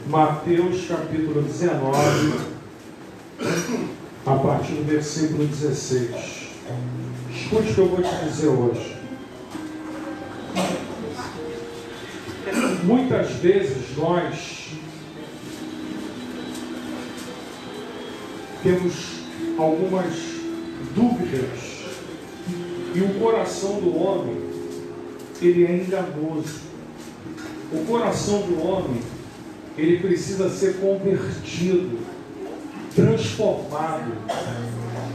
Mateus capítulo 19, a partir do versículo 16. Escute o que eu vou te dizer hoje. Muitas vezes nós temos algumas dúvidas e o coração do homem, ele é enganoso. O coração do homem, ele precisa ser convertido, transformado.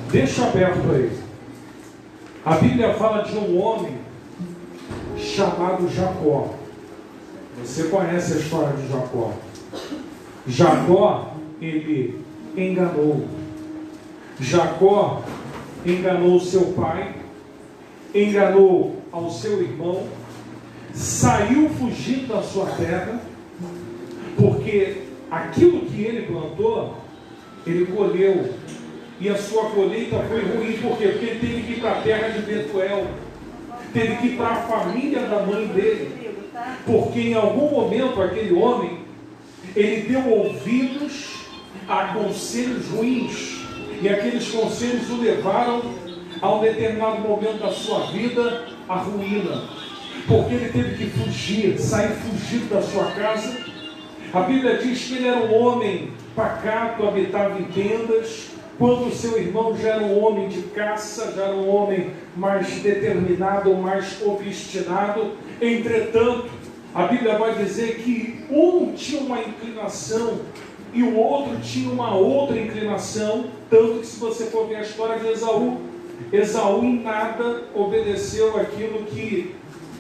Deixa aberto aí. A Bíblia fala de um homem chamado Jacó. Você conhece a história de Jacó. Jacó, ele enganou. Jacó enganou seu pai, enganou ao seu irmão, saiu fugindo da sua terra, porque aquilo que ele plantou, ele colheu, e a sua colheita foi ruim. Por quê? Porque ele teve que ir para a terra de Betuel, teve que ir para a família da mãe dele, porque em algum momento aquele homem, ele deu ouvidos a conselhos ruins, e aqueles conselhos o levaram a um determinado momento da sua vida à ruína, porque ele teve que fugir, sair fugido da sua casa. A Bíblia diz que ele era um homem pacato, habitava em tendas, quando o seu irmão já era um homem de caça, já era um homem mais determinado, mais obstinado. Entretanto, a Bíblia vai dizer que um tinha uma inclinação e o outro tinha uma outra inclinação, tanto que se você for ver a história de Esaú, Esaú em nada obedeceu aquilo que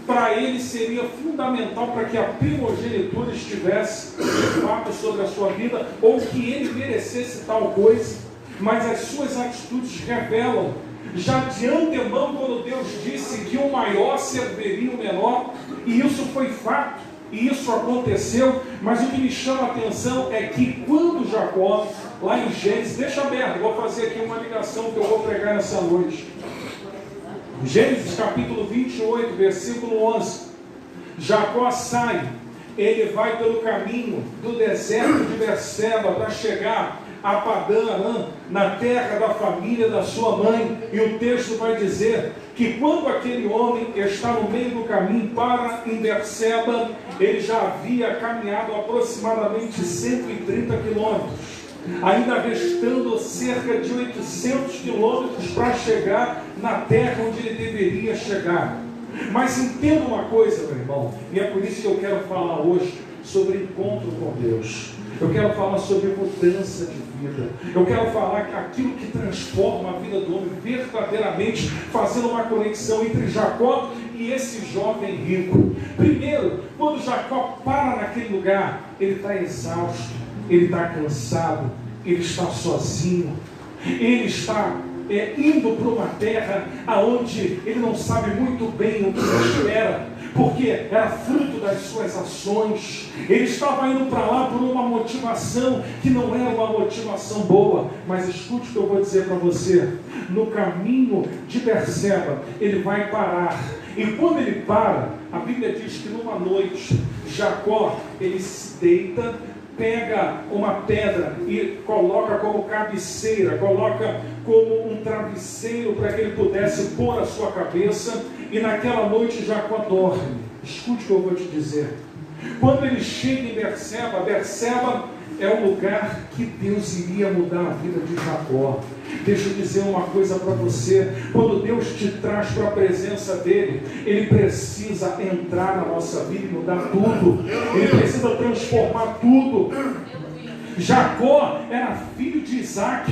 para ele seria fundamental para que a primogenitura estivesse de fato sobre a sua vida, ou que ele merecesse tal coisa, mas as suas atitudes revelam, já de antemão, quando Deus disse que o maior serviria o menor, e isso foi fato, e isso aconteceu. Mas o que me chama a atenção é que quando Jacó, lá em Gênesis, deixa aberto, vou fazer aqui uma ligação que eu vou pregar nessa noite. Gênesis capítulo 28, versículo 11. Jacó sai, ele vai pelo caminho do deserto de Berseba para chegar a Padã Arã, na terra da família da sua mãe. E o texto vai dizer que quando aquele homem está no meio do caminho para em Berseba, ele já havia caminhado aproximadamente 130 quilômetros, ainda restando cerca de 800 quilômetros para chegar na terra onde ele deveria chegar. Mas entenda uma coisa, meu irmão, e é por isso que eu quero falar hoje sobre encontro com Deus. Eu quero falar sobre mudança de vida. Eu quero falar aquilo que transforma a vida do homem verdadeiramente, fazendo uma conexão entre Jacó e esse jovem rico. Primeiro, quando Jacó para naquele lugar, ele está exausto, ele está cansado, ele está sozinho, ele está indo para uma terra onde ele não sabe muito bem o que espera, porque era fruto das suas ações. Ele estava indo para lá por uma motivação que não era uma motivação boa. Mas escute o que eu vou dizer para você. No caminho de Berseba, ele vai parar. E quando ele para, a Bíblia diz que numa noite, Jacó, ele se deita, pega uma pedra e coloca como cabeceira, coloca como um travesseiro para que ele pudesse pôr a sua cabeça. E naquela noite Jacó dorme. Escute o que eu vou te dizer. Quando ele chega em Berseba, Berseba é o lugar que Deus iria mudar a vida de Jacó. Deixa eu dizer uma coisa para você. Quando Deus te traz para a presença dele, ele precisa entrar na nossa vida e mudar tudo. Ele precisa transformar tudo. Jacó era filho de Isaac.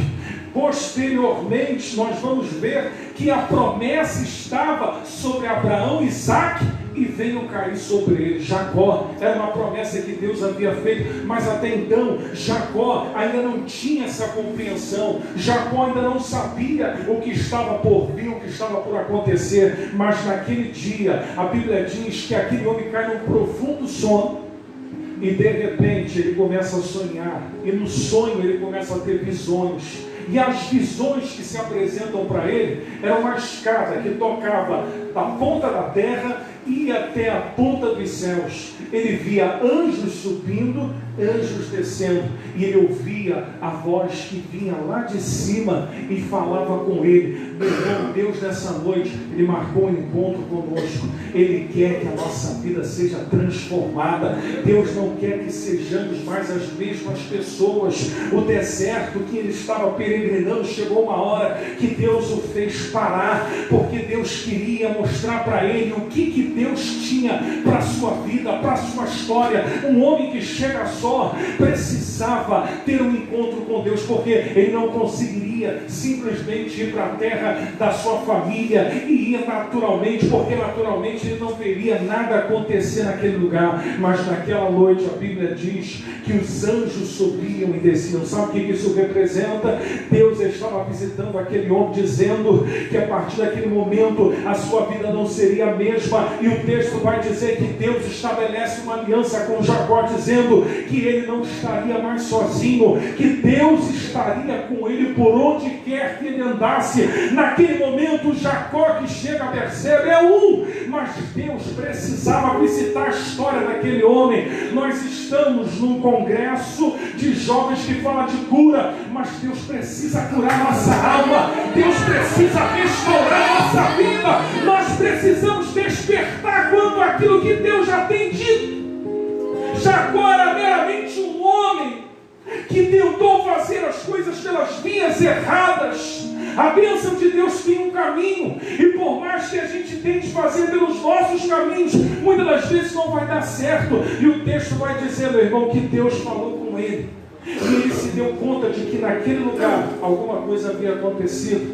Posteriormente, nós vamos ver que a promessa estava sobre Abraão e Isaac, e veio cair sobre ele. Jacó era uma promessa que Deus havia feito, mas até então Jacó ainda não tinha essa compreensão. Jacó ainda não sabia o que estava por vir, o que estava por acontecer. Mas naquele dia, a Bíblia diz que aquele homem cai num profundo sono, e de repente ele começa a sonhar, e no sonho ele começa a ter visões. E as visões que se apresentam para ele eram uma escada que tocava da ponta da terra e até a ponta dos céus. Ele via anjos subindo anjos descendo, e ele ouvia a voz que vinha lá de cima e falava com ele. Meu irmão, Deus nessa noite, Ele marcou um encontro conosco. Ele quer que a nossa vida seja transformada. Deus não quer que sejamos mais as mesmas pessoas. O deserto que ele estava peregrinando, chegou uma hora que Deus o fez parar, porque Deus queria mostrar para ele o que Deus tinha para a sua vida, para a sua história. Um homem que chega só precisava ter um encontro com Deus, porque ele não conseguiria simplesmente ir para a terra da sua família e ir naturalmente, porque naturalmente ele não veria nada acontecer naquele lugar. Mas naquela noite a Bíblia diz que os anjos subiam e desciam. Sabe o que isso representa? Deus estava visitando aquele homem, dizendo que a partir daquele momento a sua vida não seria a mesma, e o texto vai dizer que Deus estabelece uma aliança com Jacó, dizendo que ele não estaria mais sozinho, que Deus estaria com ele por onde quer que ele andasse. Naquele momento Jacó, que chega a Berseba, é um, mas Deus precisava visitar a história daquele homem. Nós estamos num congresso de jovens que fala de cura, mas Deus precisa curar nossa alma, Deus precisa restaurar nossa vida. Nós precisamos despertar quanto àquilo que Deus já tem dito. Jacó era meramente um homem que tentou fazer as coisas pelas vias erradas. A bênção de Deus tem um caminho, e por mais que a gente tente fazer pelos nossos caminhos, muitas das vezes não vai dar certo. E o texto vai dizer, meu irmão, que Deus falou com ele, e ele se deu conta de que naquele lugar alguma coisa havia acontecido.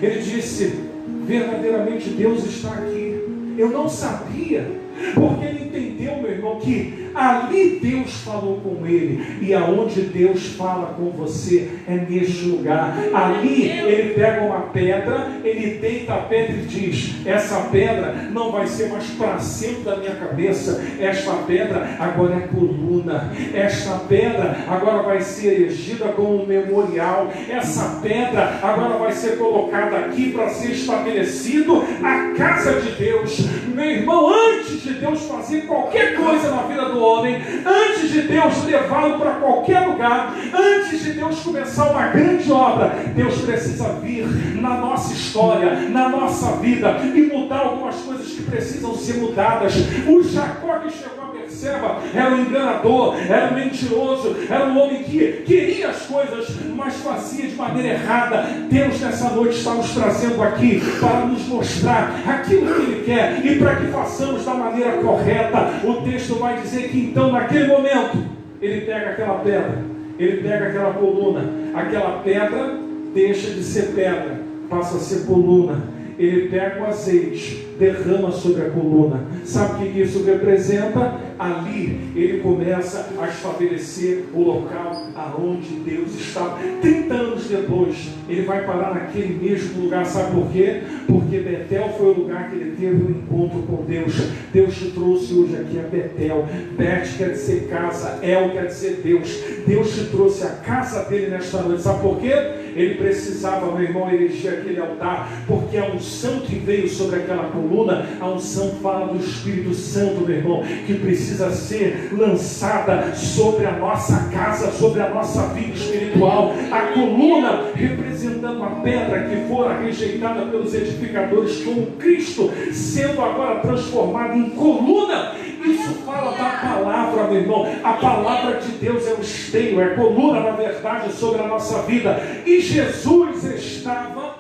Ele disse, verdadeiramente Deus está aqui. Eu não sabia, porque ele entendeu, meu irmão, que ali Deus falou com ele, e aonde Deus fala com você é neste lugar. Ali ele pega uma pedra, ele deita a pedra e diz, essa pedra não vai ser mais para sempre da minha cabeça, esta pedra agora é coluna, esta pedra agora vai ser erigida como um memorial, essa pedra agora vai ser colocada aqui para ser estabelecido a casa de Deus. Meu irmão, antes de Deus fazer qualquer coisa na vida do homem, antes de Deus levá-lo para qualquer lugar, antes de Deus começar uma grande obra, Deus precisa vir na nossa história, na nossa vida, e mudar algumas coisas que precisam ser mudadas. O Jacó que chegou a Berseba era um enganador, era um mentiroso, era um homem que queria as coisas, mas fazia de maneira errada. Deus nessa noite está nos trazendo aqui para nos mostrar aquilo que Ele quer, e para que façamos da maneira correta. O texto vai dizer que então naquele momento ele pega aquela pedra, ele pega aquela coluna, aquela pedra deixa de ser pedra, passa a ser coluna. Ele pega o azeite, derrama sobre a coluna. Sabe o que isso representa? Ali ele começa a estabelecer o local aonde Deus estava. 30 anos depois, ele vai parar naquele mesmo lugar. Sabe por quê? Porque Betel foi o lugar que ele teve um encontro com Deus. Deus te trouxe hoje aqui a Betel. Bet quer dizer casa, El quer dizer Deus. Deus te trouxe a casa dele nesta noite. Sabe por quê? Ele precisava, meu irmão, erigir aquele altar, porque a unção que veio sobre aquela coluna, a unção fala do Espírito Santo, meu irmão, que precisa ser lançada sobre a nossa casa, sobre a nossa vida espiritual. A coluna representando a pedra que fora rejeitada pelos edificadores, como Cristo sendo agora transformado em coluna. Isso fala da palavra, meu irmão. A palavra de Deus é o esteio, é coluna, na verdade, sobre a nossa vida. E Jesus estava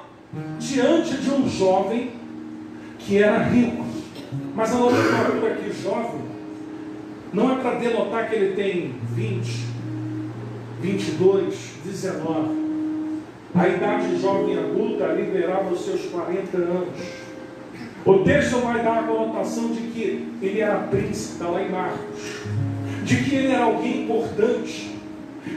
diante de um jovem que era rico. Mas a nomenclatura aqui, jovem, não é para denotar que ele tem 20, 22, 19. A idade jovem adulta ali beirava os seus 40 anos. O texto vai dar a conotação de que ele era príncipe, está lá em Marcos, de que ele era alguém importante,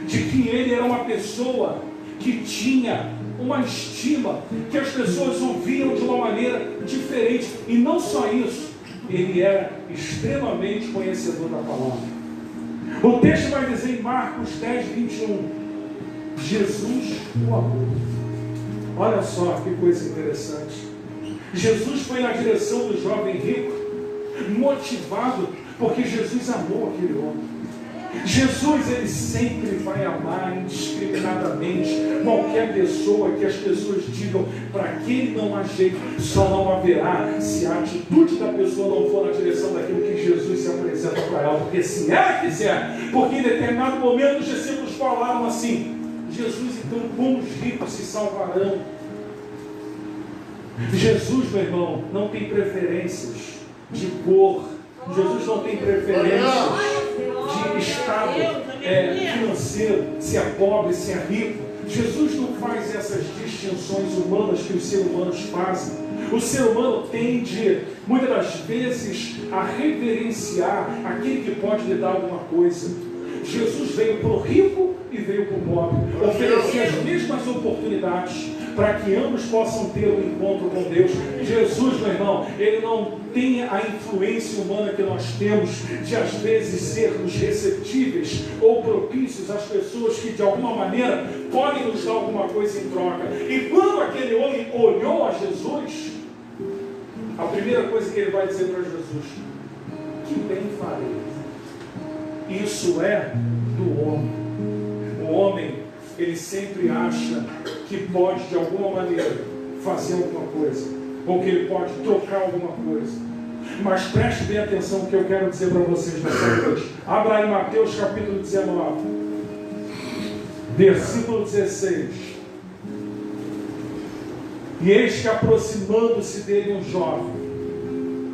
de que ele era uma pessoa que tinha uma estima, que as pessoas ouviam de uma maneira diferente. E não só isso, ele era extremamente conhecedor da palavra. O texto vai dizer em Marcos 10, 21, Jesus o amou. Olha só que coisa interessante. Jesus foi na direção do jovem rico, motivado, porque Jesus amou aquele homem. Jesus, ele sempre vai amar indiscriminadamente qualquer pessoa, que as pessoas digam, para que ele não há jeito, só não haverá se a atitude da pessoa não for na direção daquilo que Jesus se apresenta para ela. Porque se ela quiser, porque em determinado momento os discípulos falaram assim, Jesus, então como os ricos se salvarão? Jesus, meu irmão, não tem preferências de cor. Jesus não tem preferências de estado financeiro, se é pobre, se é rico. Jesus não faz essas distinções humanas que os seres humanos fazem. O ser humano tende, muitas das vezes, a reverenciar aquele que pode lhe dar alguma coisa. Jesus veio para o rico e veio para o pobre, oferecer as mesmas oportunidades para que ambos possam ter um encontro com Deus. Jesus, meu irmão, ele não tem a influência humana que nós temos de às vezes sermos receptíveis ou propícios às pessoas que de alguma maneira podem nos dar alguma coisa em troca. E quando aquele homem olhou a Jesus, a primeira coisa que ele vai dizer para Jesus: que bem farei. Isso é do homem. O homem, ele sempre acha que pode de alguma maneira fazer alguma coisa, ou que ele pode trocar alguma coisa. Mas preste bem atenção no que eu quero dizer para vocês nessa noite. Abra aí Mateus capítulo 19, versículo 16. E eis que, aproximando-se dele um jovem,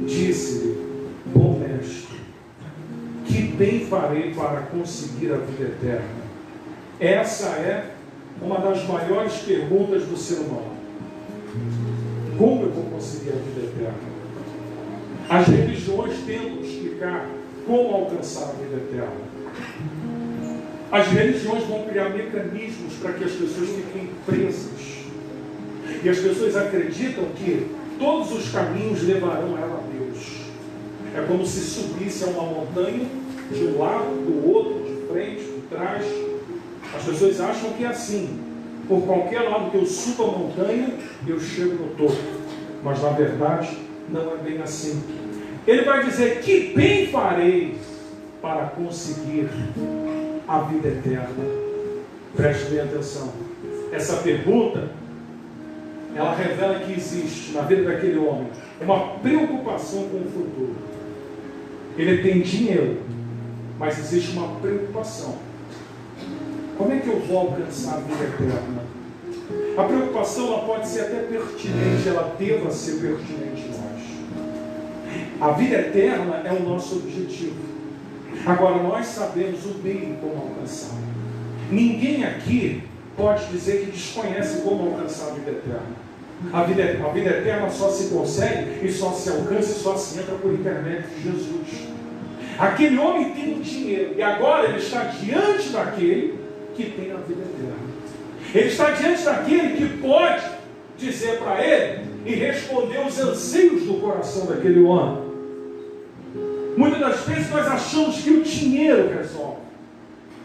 disse-lhe: bom mestre, que bem farei para conseguir a vida eterna? Essa é uma das maiores perguntas do ser humano. Como eu vou conseguir a vida eterna? As religiões tentam explicar como alcançar a vida eterna. As religiões vão criar mecanismos para que as pessoas fiquem presas. E as pessoas acreditam que todos os caminhos levarão ela a Deus. É como se subisse a uma montanha, de um lado, do outro, de frente, de trás. As pessoas acham que é assim. Por qualquer lado que eu suba a montanha, eu chego no topo. Mas na verdade, não é bem assim. Ele vai dizer: que bem farei para conseguir a vida eterna? Preste bem atenção. Essa pergunta, ela revela que existe na vida daquele homem uma preocupação com o futuro. Ele tem dinheiro, mas existe uma preocupação. Como é que eu vou alcançar a vida eterna? A preocupação, ela pode ser até pertinente, ela deva ser pertinente em nós. A vida eterna é o nosso objetivo. Agora, nós sabemos o meio como alcançar. Ninguém aqui pode dizer que desconhece como alcançar a vida eterna. A vida eterna só se consegue e só se alcança e só se entra por intermédio de Jesus. Aquele homem tem o dinheiro e agora ele está diante daquele que tem a vida eterna. Ele está diante daquele que pode dizer para ele e responder os anseios do coração daquele homem. Muitas das vezes nós achamos que o dinheiro resolve.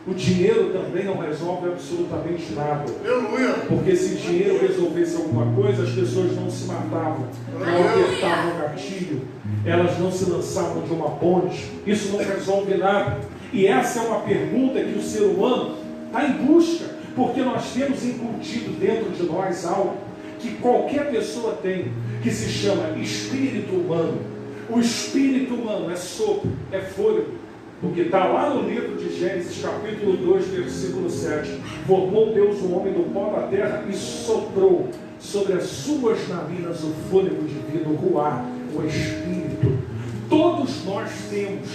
O dinheiro também não resolve absolutamente nada. Porque se o dinheiro resolvesse alguma coisa, as pessoas não se matavam, não apertavam o gatilho, elas não se lançavam de uma ponte. Isso não resolve nada. E essa é uma pergunta que o ser humano está em busca, porque nós temos incutido dentro de nós algo que qualquer pessoa tem, que se chama espírito humano. O espírito humano é sopro, é fôlego. O que está lá no livro de Gênesis, capítulo 2, versículo 7. Formou Deus o homem do pó da terra e soprou sobre as suas narinas o fôlego de vida, o ruá, o espírito. Todos nós temos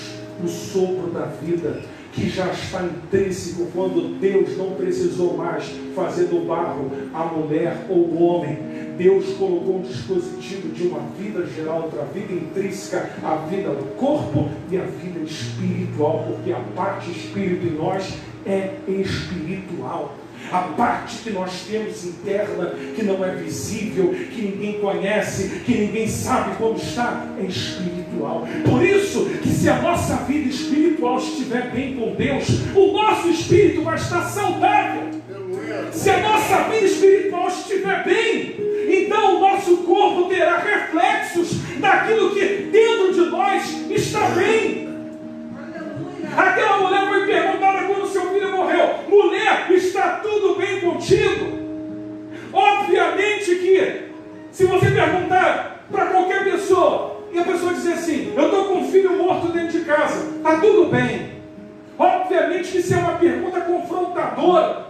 o sopro da vida, que já está intrínseco quando Deus não precisou mais fazer do barro a mulher ou o homem. Deus colocou um dispositivo de uma vida geral, outra vida intrínseca, a vida do corpo e a vida espiritual, porque a parte espírito em nós é espiritual. A parte que nós temos interna, que não é visível, que ninguém conhece, que ninguém sabe como está, é espiritual. Por isso que se a nossa vida espiritual estiver bem com Deus, o nosso espírito vai estar saudável. Se a nossa vida espiritual estiver bem, então o nosso corpo terá reflexos daquilo que dentro de nós está bem. Aquela mulher foi perguntar ser uma pergunta confrontadora,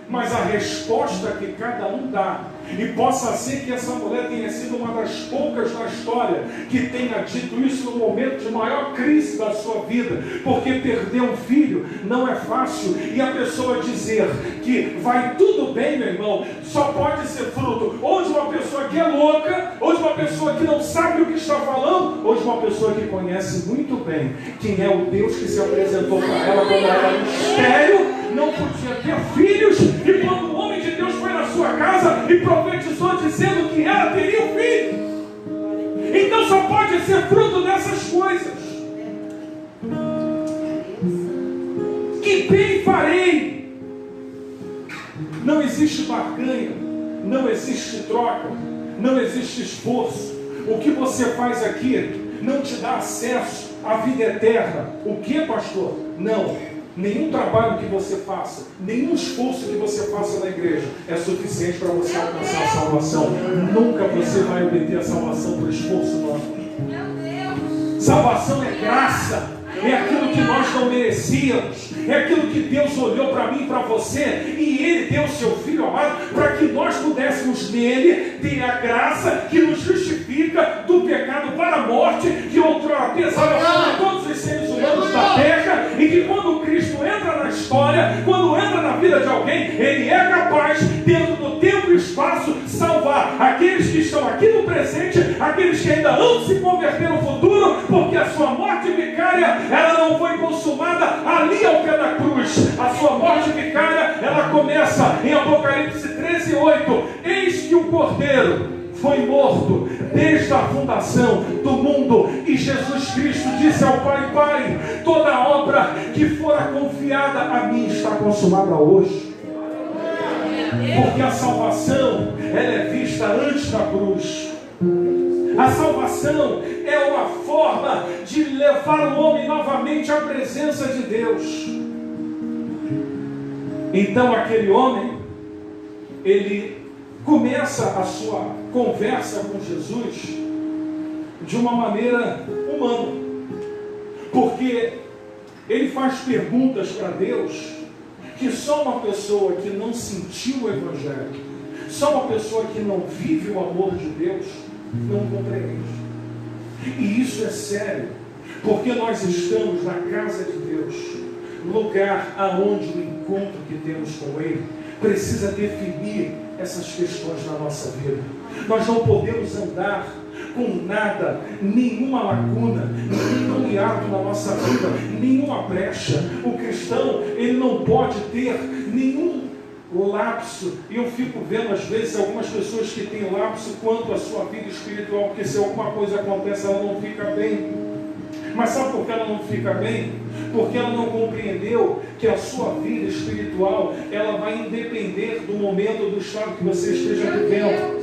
mas a resposta que cada um dá, e possa ser que essa mulher tenha sido uma das poucas na história que tenha dito isso no momento de maior crise da sua vida, porque perder um filho não é fácil, e a pessoa dizer que vai tudo bem, meu irmão, só pode ser fruto ou de uma pessoa que é louca, ou de uma pessoa que não sabe o que está falando, ou de uma pessoa que conhece muito bem quem é o Deus que se apresentou para ela quando ela era estéril, não podia ter filhos, e quando o homem de Deus foi na sua casa e profetizou dizendo que ela teria um filho. Então só pode ser fruto dessas coisas. Que bem farei. Não existe barganha, não existe troca, não existe esforço. O que você faz aqui não te dá acesso à vida eterna. O que, pastor? Não. Nenhum trabalho que você faça, nenhum esforço que você faça na igreja é suficiente para você alcançar a salvação. Nunca você vai obter a salvação por esforço nosso. Salvação é graça. É aquilo que nós não merecíamos. É aquilo que Deus olhou para mim e para você, e Ele deu o seu Filho amado para que nós pudéssemos nele ter a graça que nos justifica do pecado para a morte, que outrora pesava sobre todos os seres humanos da terra, e que quando Cristo entra na história, quando entra na vida de alguém, Ele é capaz, dentro do tempo e espaço, salvar aqueles que estão aqui no presente, aqueles que ainda hão de se converter no futuro, porque a sua morte vicária, ela não foi consumada ali ao pé da cruz. A sua morte vicária, ela começa em Apocalipse 13:8. Eis que o Cordeiro foi morto desde a fundação do mundo, e Jesus Cristo disse ao Pai: Pai, toda obra que fora confiada a mim está consumada hoje. Porque a salvação, ela é vista antes da cruz. A salvação é uma forma de levar o homem novamente à presença de Deus. Então aquele homem, ele começa a sua conversa com Jesus de uma maneira humana, porque ele faz perguntas para Deus que só uma pessoa que não sentiu o Evangelho, só uma pessoa que não vive o amor de Deus não compreende. E isso é sério, porque nós estamos na casa de Deus, lugar aonde o encontro que temos com Ele precisa definir essas questões na nossa vida. Nós não podemos andar com nada, nenhuma lacuna, nenhum hiato na nossa vida, nenhuma brecha. O cristão, ele não pode ter nenhum lapso, e eu fico vendo às vezes algumas pessoas que têm lapso quanto à sua vida espiritual, porque se alguma coisa acontece, ela não fica bem. Mas sabe por que ela não fica bem? Porque ela não compreendeu que a sua vida espiritual, ela vai independer do momento, do estado que você esteja vivendo.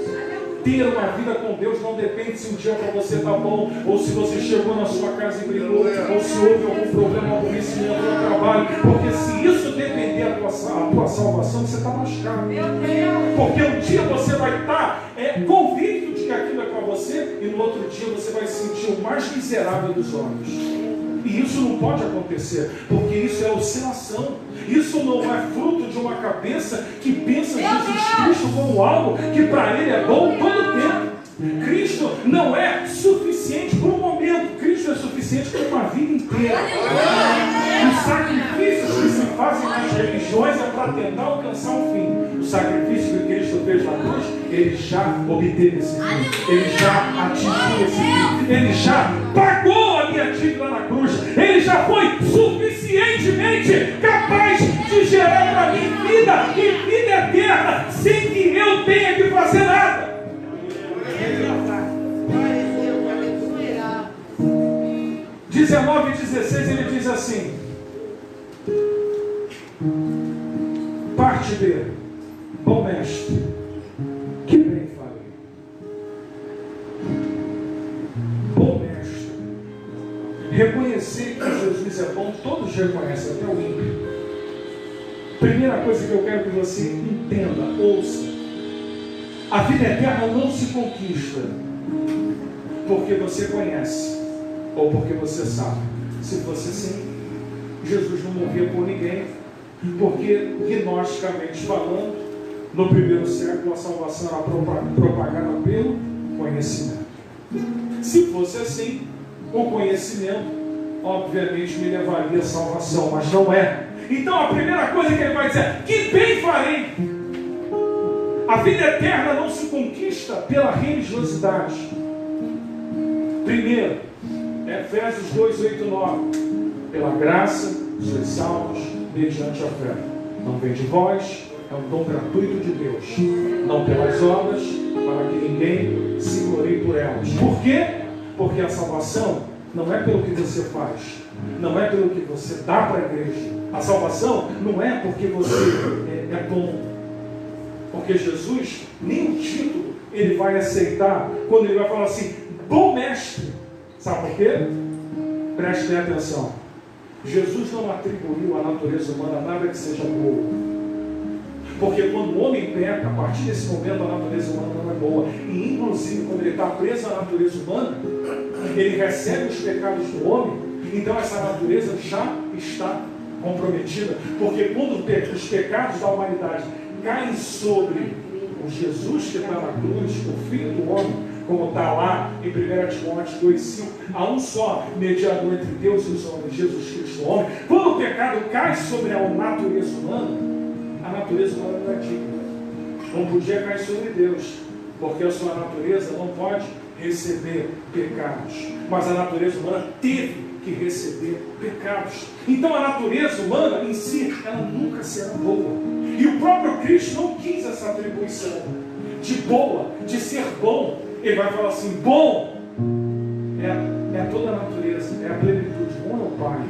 Ter uma vida com Deus não depende se um dia para você está bom, ou se você chegou na sua casa e brigou, ou se houve algum problema, algum vencimento no trabalho. Porque se isso depender da tua salvação, você está machucado. Porque um dia você vai estar convicto de que aquilo é para você, e no outro dia você vai se sentir o mais miserável dos homens. E isso não pode acontecer, porque isso é oscilação. Isso não é fruto de uma cabeça que pensa Jesus Cristo como algo que para ele é bom todo o tempo. Cristo não é suficiente por um momento, Cristo é suficiente por uma vida inteira. Os sacrifícios que se fazem nas religiões é para tentar alcançar um fim. O sacrifício que Cristo fez na cruz, ele já obteve esse fim, ele já atingiu esse fim, ele já pagou a minha dívida na cruz, ele já foi suficientemente capaz de gerar para mim vida e vida eterna, sem que eu tenha que fazer nada. 19 e 16 ele diz assim: parte B, bom mestre, que bem falei. Bom mestre, reconhecer que Jesus é bom, todos reconhecem, até o ímpio. Primeira coisa que eu quero que você entenda, ouça: a vida eterna não se conquista porque você conhece ou porque você sabe. Se fosse assim, Jesus não morria por ninguém, porque, gnosticamente falando, no primeiro século a salvação era propagada pelo conhecimento. Se fosse assim, o conhecimento obviamente me levaria à salvação, mas não é. Então a primeira coisa que ele vai dizer: que bem farei. A vida eterna não se conquista pela religiosidade. Primeiro, Efésios 2, 8, 9. Pela graça, sois salvos mediante a fé. Não vem de vós, é um dom gratuito de Deus. Não pelas obras, para que ninguém se glorie por elas. Por quê? Porque a salvação não é pelo que você faz, não é pelo que você dá para a igreja. A salvação não é porque você é bom. Porque Jesus, nem o título ele vai aceitar quando ele vai falar assim: bom mestre. Sabe por quê? Prestem atenção. Jesus não atribuiu à natureza humana nada que seja boa. Porque quando o homem peca, a partir desse momento a natureza humana não é boa. E inclusive quando ele está preso à natureza humana, ele recebe os pecados do homem, então essa natureza já está comprometida. Porque quando os pecados da humanidade caem sobre o Jesus que está na cruz, o Filho do Homem, como está lá em 1 Timóteo 2,5, há um só mediador entre Deus e os homens, Jesus Cristo, o homem. Quando o pecado cai sobre a natureza humana, a natureza humana não é digna. Não podia cair sobre Deus, porque a sua natureza não pode receber pecados. Mas a natureza humana teve que receber pecados. Então a natureza humana em si, ela nunca será boa. E o próprio Cristo não quis essa atribuição de boa, de ser bom. Ele vai falar assim: bom é toda a natureza, é a plenitude. Bom é o Pai.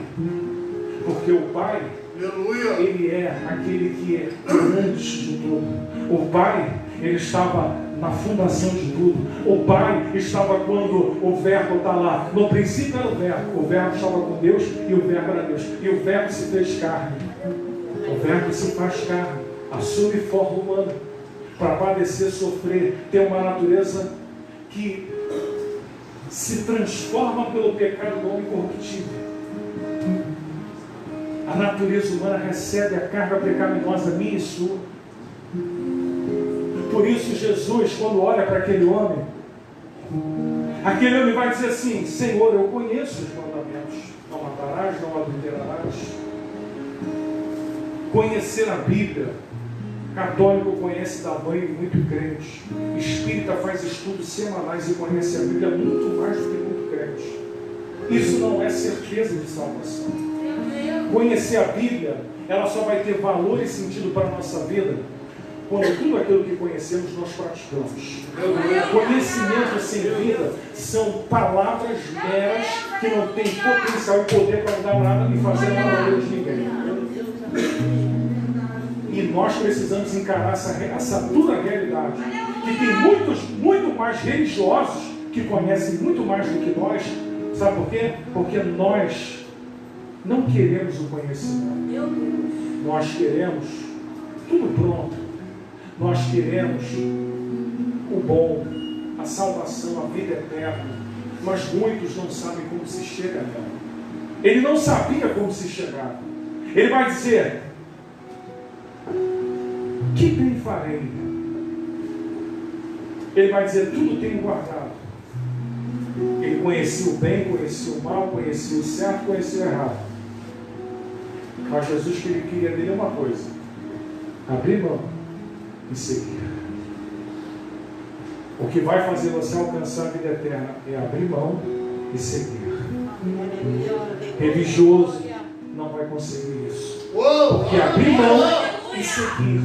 Porque o Pai, ele é aquele que é antes de tudo. O Pai, ele estava na fundação de tudo. O Pai estava quando o Verbo está lá. No princípio era o Verbo estava com Deus e o Verbo era Deus. E o Verbo se fez carne. O Verbo se faz carne, assume forma humana, para padecer, sofrer, ter uma natureza que se transforma pelo pecado do homem corruptível. A natureza humana recebe a carga pecaminosa minha e sua. Por isso Jesus, quando olha para aquele homem vai dizer assim: Senhor, eu conheço os mandamentos. Não matarás, não adulterarás. Conhecer a Bíblia. Católico conhece da banho muito crente. Espírita faz estudos semanais e conhece a Bíblia muito mais do que muito crente. Isso não é certeza de salvação. Conhecer a Bíblia, ela só vai ter valor e sentido para a nossa vida quando tudo aquilo que conhecemos nós praticamos. Conhecimento sem vida são palavras meras que não têm potencial e poder para dar nada e fazer nada na vida de ninguém. E nós precisamos encarar essa dura realidade. Que tem muito mais religiosos que conhecem muito mais do que nós. Sabe por quê? Porque nós não queremos o conhecimento. Nós queremos tudo pronto. Nós queremos o bom, a salvação, a vida eterna. Mas muitos não sabem como se chega nela. Ele não sabia como se chegar. Ele vai dizer: que bem farei. Ele vai dizer: tudo tenho guardado. Ele conhecia o bem, conhecia o mal, conhecia o certo, conhecia o errado. Mas Jesus queria dele uma coisa: abrir mão e seguir. O que vai fazer você alcançar a vida eterna é abrir mão e seguir. Religioso não vai conseguir isso. Porque abrir mão e seguir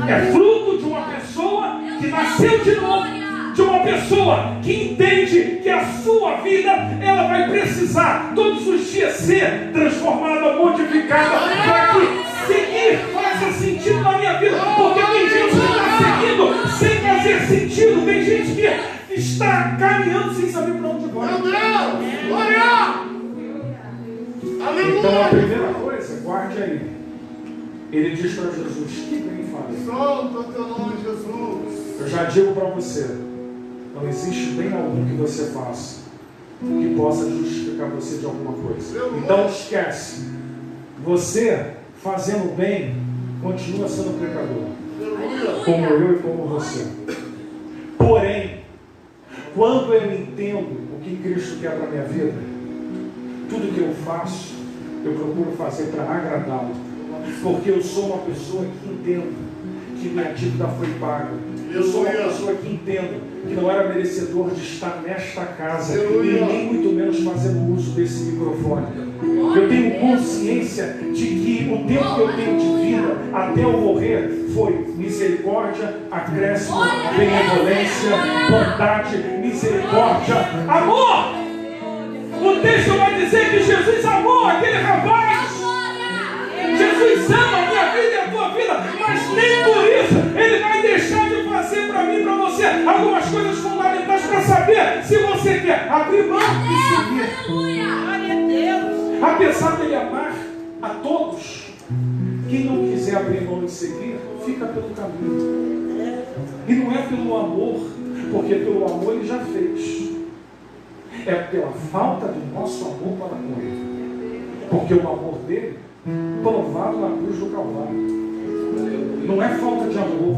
é fruto de uma pessoa que nasceu de novo, de uma pessoa que entende que a sua vida ela vai precisar todos os dias ser transformada, modificada, para que seguir faça sentido na minha vida. Porque tem gente que está seguindo sem fazer sentido, tem gente que está caminhando sem saber para onde vai. Meu Deus! Glória! Então a primeira coisa, guarde aí. Ele diz para Jesus: que bem farei. Solta o teu nome, Jesus. Eu já digo para você: não existe bem algum que você faça que possa justificar você de alguma coisa. Então esquece Você, fazendo bem, continua sendo pecador. Aleluia. Como eu e como você. Porém, quando eu entendo o que Cristo quer para a minha vida, tudo que eu faço, eu procuro fazer para agradá-lo. Porque eu sou uma pessoa que entendo que minha dívida foi paga. Eu sou uma pessoa que entendo que não era merecedor de estar nesta casa e nem muito menos fazendo uso desse microfone. Eu tenho consciência de que o tempo que eu tenho de vida até eu morrer foi misericórdia, acréscimo, benevolência, bondade, misericórdia, amor. O texto vai dizer que Jesus amou aquele rapaz. Jesus ama a minha vida e a tua vida, mas nem por isso Ele vai deixar de fazer para mim e para você algumas coisas fundamentais para saber se você quer abrir mão de seguir. Apesar dele amar a todos, quem não quiser abrir mão de seguir, fica pelo caminho. E não é pelo amor, porque pelo amor Ele já fez. É pela falta do nosso amor para com Ele. Porque o amor dele provado na cruz do Calvário. Não é falta de amor.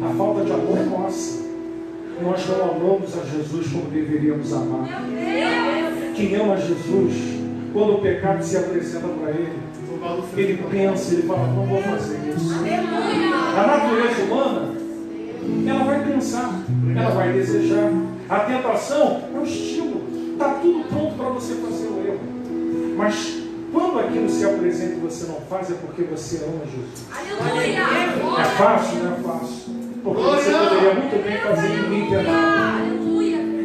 A falta de amor é nossa. Nós não amamos a Jesus como deveríamos amar. Quem ama Jesus, quando o pecado se apresenta para ele, ele pensa, ele fala, não vou fazer isso. A natureza humana, ela vai pensar, ela vai desejar. A tentação é um estímulo. Está tudo pronto para você fazer o erro. Mas quando aquilo se apresenta e você não faz, é porque você ama Jesus. É fácil? Não é fácil. Porque você poderia muito bem fazer e ninguém vê nada.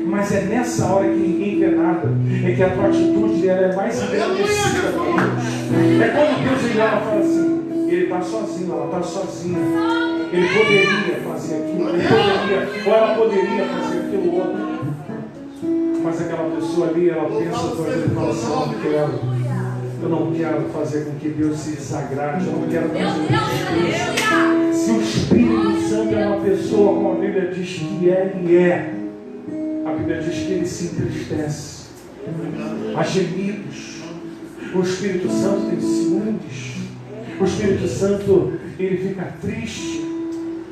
Mas é nessa hora que ninguém vê nada, é que a tua atitude ela é mais agradecida com Deus. É quando Deus ele olha e fala assim, ele está sozinho, ela está sozinha. Ele poderia fazer aquilo, ele poderia, ou ela poderia fazer aquilo outro. Mas aquela pessoa ali, ela pensa por exemplo, e fala assim, eu não quero fazer com que Deus se desagrade, eu não quero fazer isso. Se o Espírito Santo é uma pessoa, como a Bíblia diz que ele é, a Bíblia diz que ele se entristece. Há gemidos. O Espírito Santo tem ciúmes. O Espírito Santo, ele fica triste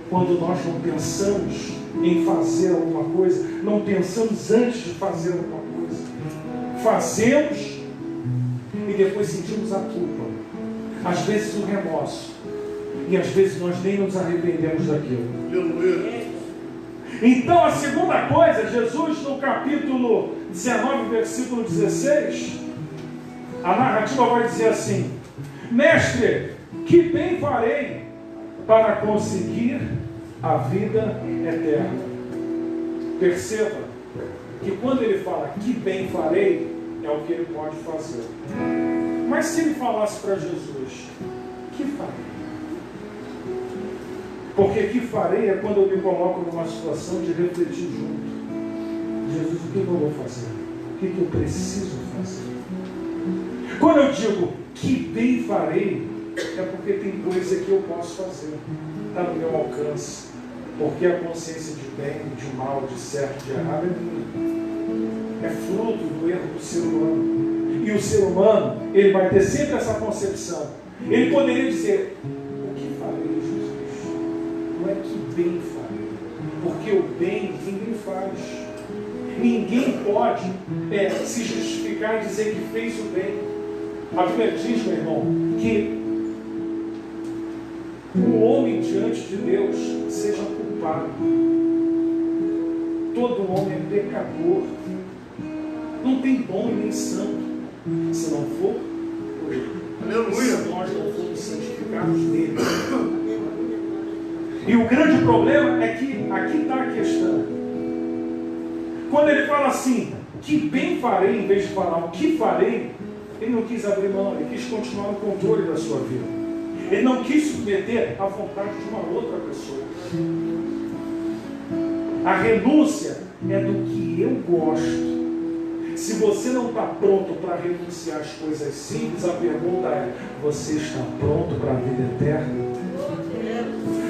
quando nós não pensamos em fazer alguma coisa, não pensamos antes de fazer alguma coisa. Fazemos e depois sentimos a culpa. Às vezes o remorso. E às vezes nós nem nos arrependemos daquilo. Então a segunda coisa, Jesus no capítulo 19, versículo 16, a narrativa vai dizer assim: Mestre, que bem farei para conseguir a vida eterna? Perceba que quando ele fala que bem farei, é o que ele pode fazer. Mas se ele falasse para Jesus, que farei? Porque que farei é quando eu me coloco numa situação de refletir junto. Jesus, o que eu vou fazer? O que eu preciso fazer? Quando eu digo que bem farei, é porque tem coisa que eu posso fazer. Está no meu alcance. Porque a consciência de bem, de mal, de certo, de errado é minha. É fruto do erro do ser humano. E o ser humano, ele vai ter sempre essa concepção. Ele poderia dizer, o que farei, Jesus? Não é que bem farei. Porque o bem ninguém faz. Ninguém pode se justificar e dizer que fez o bem. A Bíblia diz, meu irmão, que o homem diante de Deus seja culpado. Todo homem é pecador. Não tem bom e nem santo. Se não for por ele. Aleluia. Se nós não formos santificados nele. E o grande problema é que aqui está a questão. Quando ele fala assim, que bem farei, em vez de falar o que farei, ele não quis abrir mão, ele quis continuar no controle da sua vida. Ele não quis submeter à vontade de uma outra pessoa. A renúncia é do que eu gosto. Se você não está pronto para renunciar às coisas simples, a pergunta é, você está pronto para a vida eterna?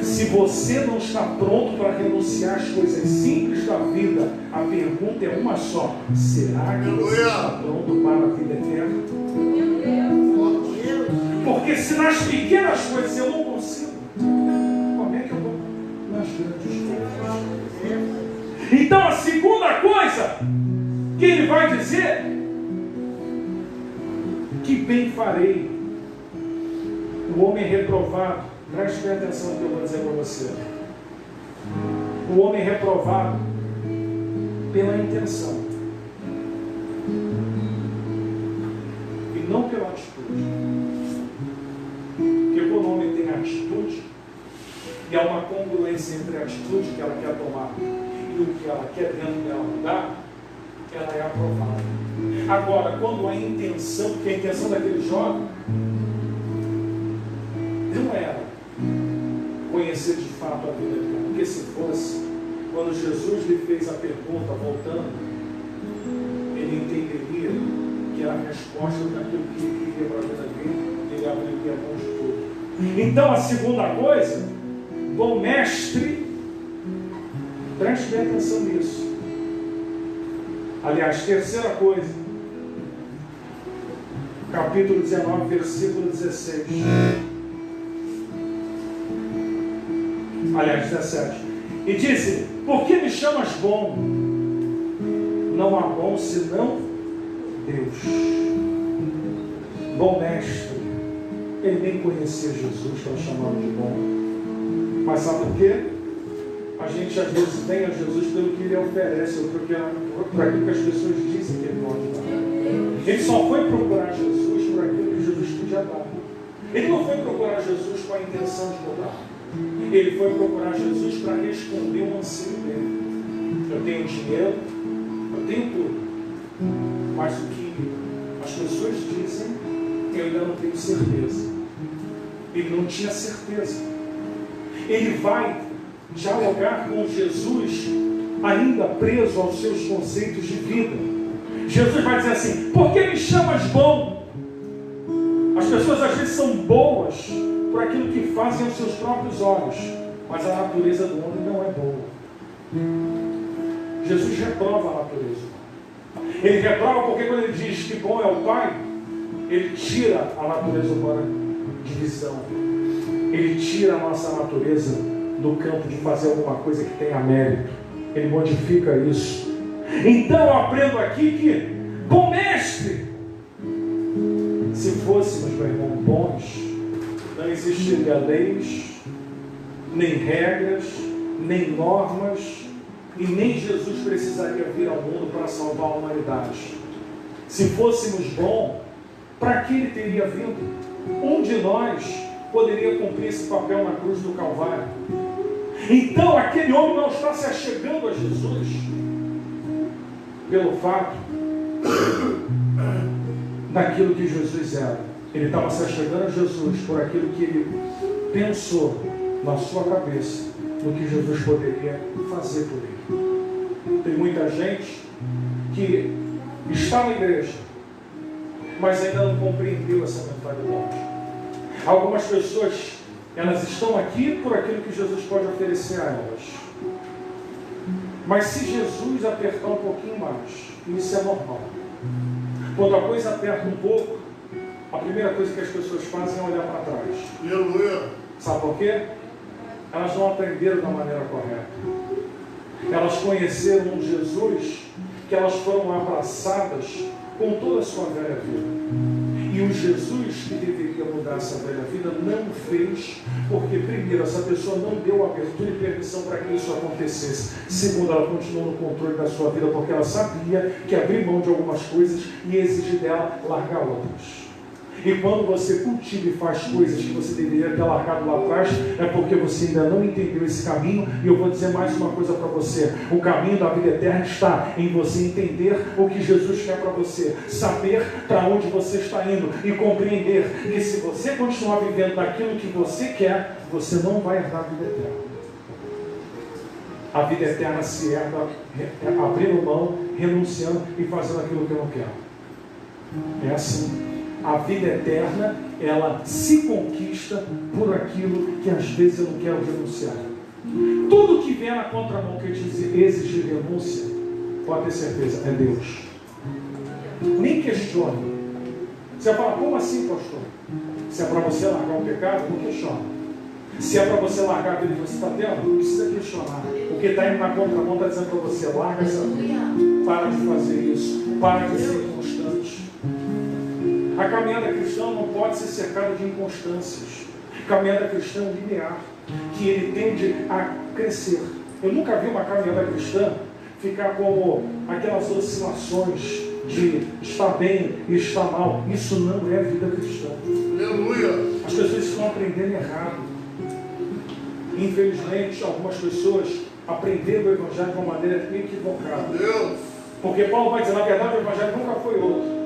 Se você não está pronto para renunciar às coisas simples da vida, a pergunta é uma só: será que você está pronto para a vida eterna? Porque se nas pequenas coisas eu não consigo, como é que eu vou nas grandes coisas? Então a segunda coisa que ele vai dizer, que bem farei o homem reprovado. Preste bem atenção no que eu vou dizer para você. O homem reprovado pela intenção e não pela atitude. Porque quando o homem tem atitude e há uma congruência entre a atitude que ela quer tomar e o que ela quer dentro dela mudar, ela é aprovada. Agora, quando a intenção, porque a intenção daquele jovem não era conhecer de fato a vida eterna, porque se fosse, quando Jesus lhe fez a pergunta, voltando, ele entenderia que era a resposta daquilo que ele queria para a vida dele, ele abriria a mão de tudo. Então, a segunda coisa, bom mestre, preste bem atenção nisso. Aliás, terceira coisa, capítulo 19, versículo 16. Aliás, 17. E disse: por que me chamas bom? Não há bom senão Deus. Bom mestre. Ele nem conhecia Jesus para chamá-lo de bom. Mas sabe por quê? A gente às vezes vem a Jesus pelo que ele oferece, ou por aquilo que as pessoas dizem que ele pode dar. Ele só foi procurar Jesus por aquilo que Jesus podia dar. Ele não foi procurar Jesus com a intenção de mudar. Ele foi procurar Jesus para responder um anseio dele. Eu tenho dinheiro, eu tenho tudo, mas o que as pessoas dizem, eu ainda não tenho certeza. Ele não tinha certeza. Ele vai dialogar com Jesus ainda preso aos seus conceitos de vida. Jesus vai dizer assim: por que me chamas bom? As pessoas às vezes são boas por aquilo que fazem aos seus próprios olhos, mas a natureza do homem não é boa. Jesus reprova a natureza. Ele reprova porque quando ele diz que bom é o Pai, ele tira a natureza humana de visão. Ele tira a nossa natureza do campo de fazer alguma coisa que tenha mérito. Ele modifica isso. Então eu aprendo aqui que, bom mestre, se fôssemos, meu irmão, bons, não existiria leis, nem regras, nem normas, e nem Jesus precisaria vir ao mundo para salvar a humanidade. Se fôssemos bons, para que ele teria vindo? Um de nós poderia cumprir esse papel na cruz do Calvário. Então aquele homem não está se achegando a Jesus pelo fato daquilo que Jesus era. Ele estava se achegando a Jesus por aquilo que ele pensou na sua cabeça, no que Jesus poderia fazer por ele. Tem muita gente que está na igreja, mas ainda não compreendeu essa mentalidade. Algumas pessoas, elas estão aqui por aquilo que Jesus pode oferecer a elas. Mas se Jesus apertar um pouquinho mais, isso é normal. Quando a coisa aperta um pouco, a primeira coisa que as pessoas fazem é olhar para trás. Sabe por quê? Elas não aprenderam da maneira correta. Elas conheceram um Jesus que elas foram abraçadas com toda a sua velha vida. E o Jesus que deveria mudar essa velha vida não fez, porque primeiro, essa pessoa não deu abertura e permissão para que isso acontecesse. Segundo, ela continuou no controle da sua vida, porque ela sabia que abrir mão de algumas coisas ia exigir dela largar outras. E quando você cultiva e faz coisas que você deveria ter largado lá atrás, é porque você ainda não entendeu esse caminho. E eu vou dizer mais uma coisa para você: o caminho da vida eterna está em você entender o que Jesus quer para você, saber para onde você está indo e compreender que se você continuar vivendo daquilo que você quer, você não vai herdar a vida eterna. A vida eterna se herda abrindo mão, renunciando e fazendo aquilo que eu não quero. É assim. A vida eterna, ela se conquista por aquilo que às vezes eu não quero renunciar. Tudo que vier na contramão que exigir renúncia, pode ter certeza, é Deus. Nem questione. Você fala: como assim, pastor? Se é para você largar o pecado, não questiona. Se é para você largar a vida que você está tendo, não precisa questionar. O que está indo na contramão está dizendo para você, larga essa vida. Para de fazer isso. Para de ser inconstante. A caminhada cristã não pode ser cercada de inconstâncias. A caminhada cristã é um linear, que ele tende a crescer. Eu nunca vi uma caminhada cristã ficar como aquelas oscilações de estar bem e estar mal. Isso não é vida cristã. Aleluia. As pessoas estão aprendendo errado. Infelizmente, algumas pessoas aprenderam o Evangelho de uma maneira equivocada. Deus. Porque Paulo vai dizer, na verdade, o Evangelho nunca foi outro.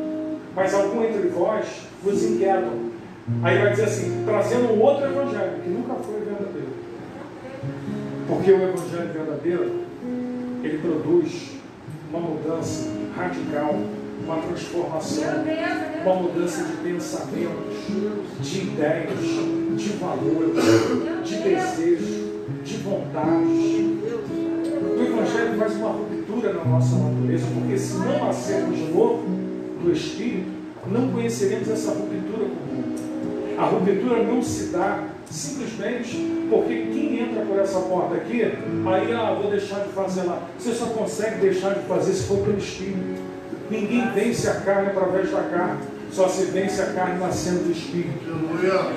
Mas algum entre vós vos inquietam. Aí vai dizer assim, trazendo um outro Evangelho, que nunca foi verdadeiro. Porque o Evangelho verdadeiro, ele produz uma mudança radical, uma transformação, uma mudança de pensamentos, de ideias, de valores, de desejo, de vontades. O Evangelho faz uma ruptura na nossa natureza, porque se não nascermos de novo do Espírito, não conheceremos essa ruptura comum. A ruptura não se dá simplesmente porque quem entra por essa porta aqui, aí vou deixar de fazer lá. Você só consegue deixar de fazer se for pelo Espírito. Ninguém vence a carne através da carne, só se vence a carne nascendo do Espírito.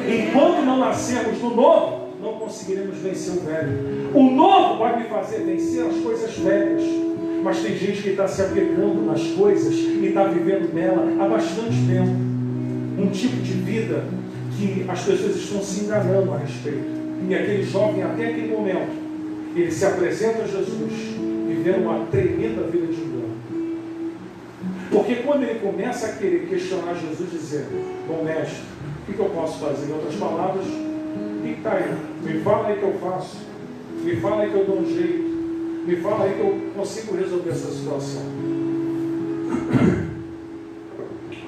Enquanto não nascermos do novo, não conseguiremos vencer o velho. O novo vai me fazer vencer as coisas velhas. Mas tem gente que está se apegando nas coisas e está vivendo nela há bastante tempo. Um tipo de vida que as pessoas estão se enganando a respeito. E aquele jovem, até aquele momento, ele se apresenta a Jesus, vivendo uma tremenda vida de engano. Porque quando ele começa a querer questionar Jesus, dizer, bom mestre, o que eu posso fazer? Em outras palavras, o que está aí? Me fala aí que eu faço. Me fala aí que eu dou um jeito. Me fala aí que eu consigo resolver essa situação.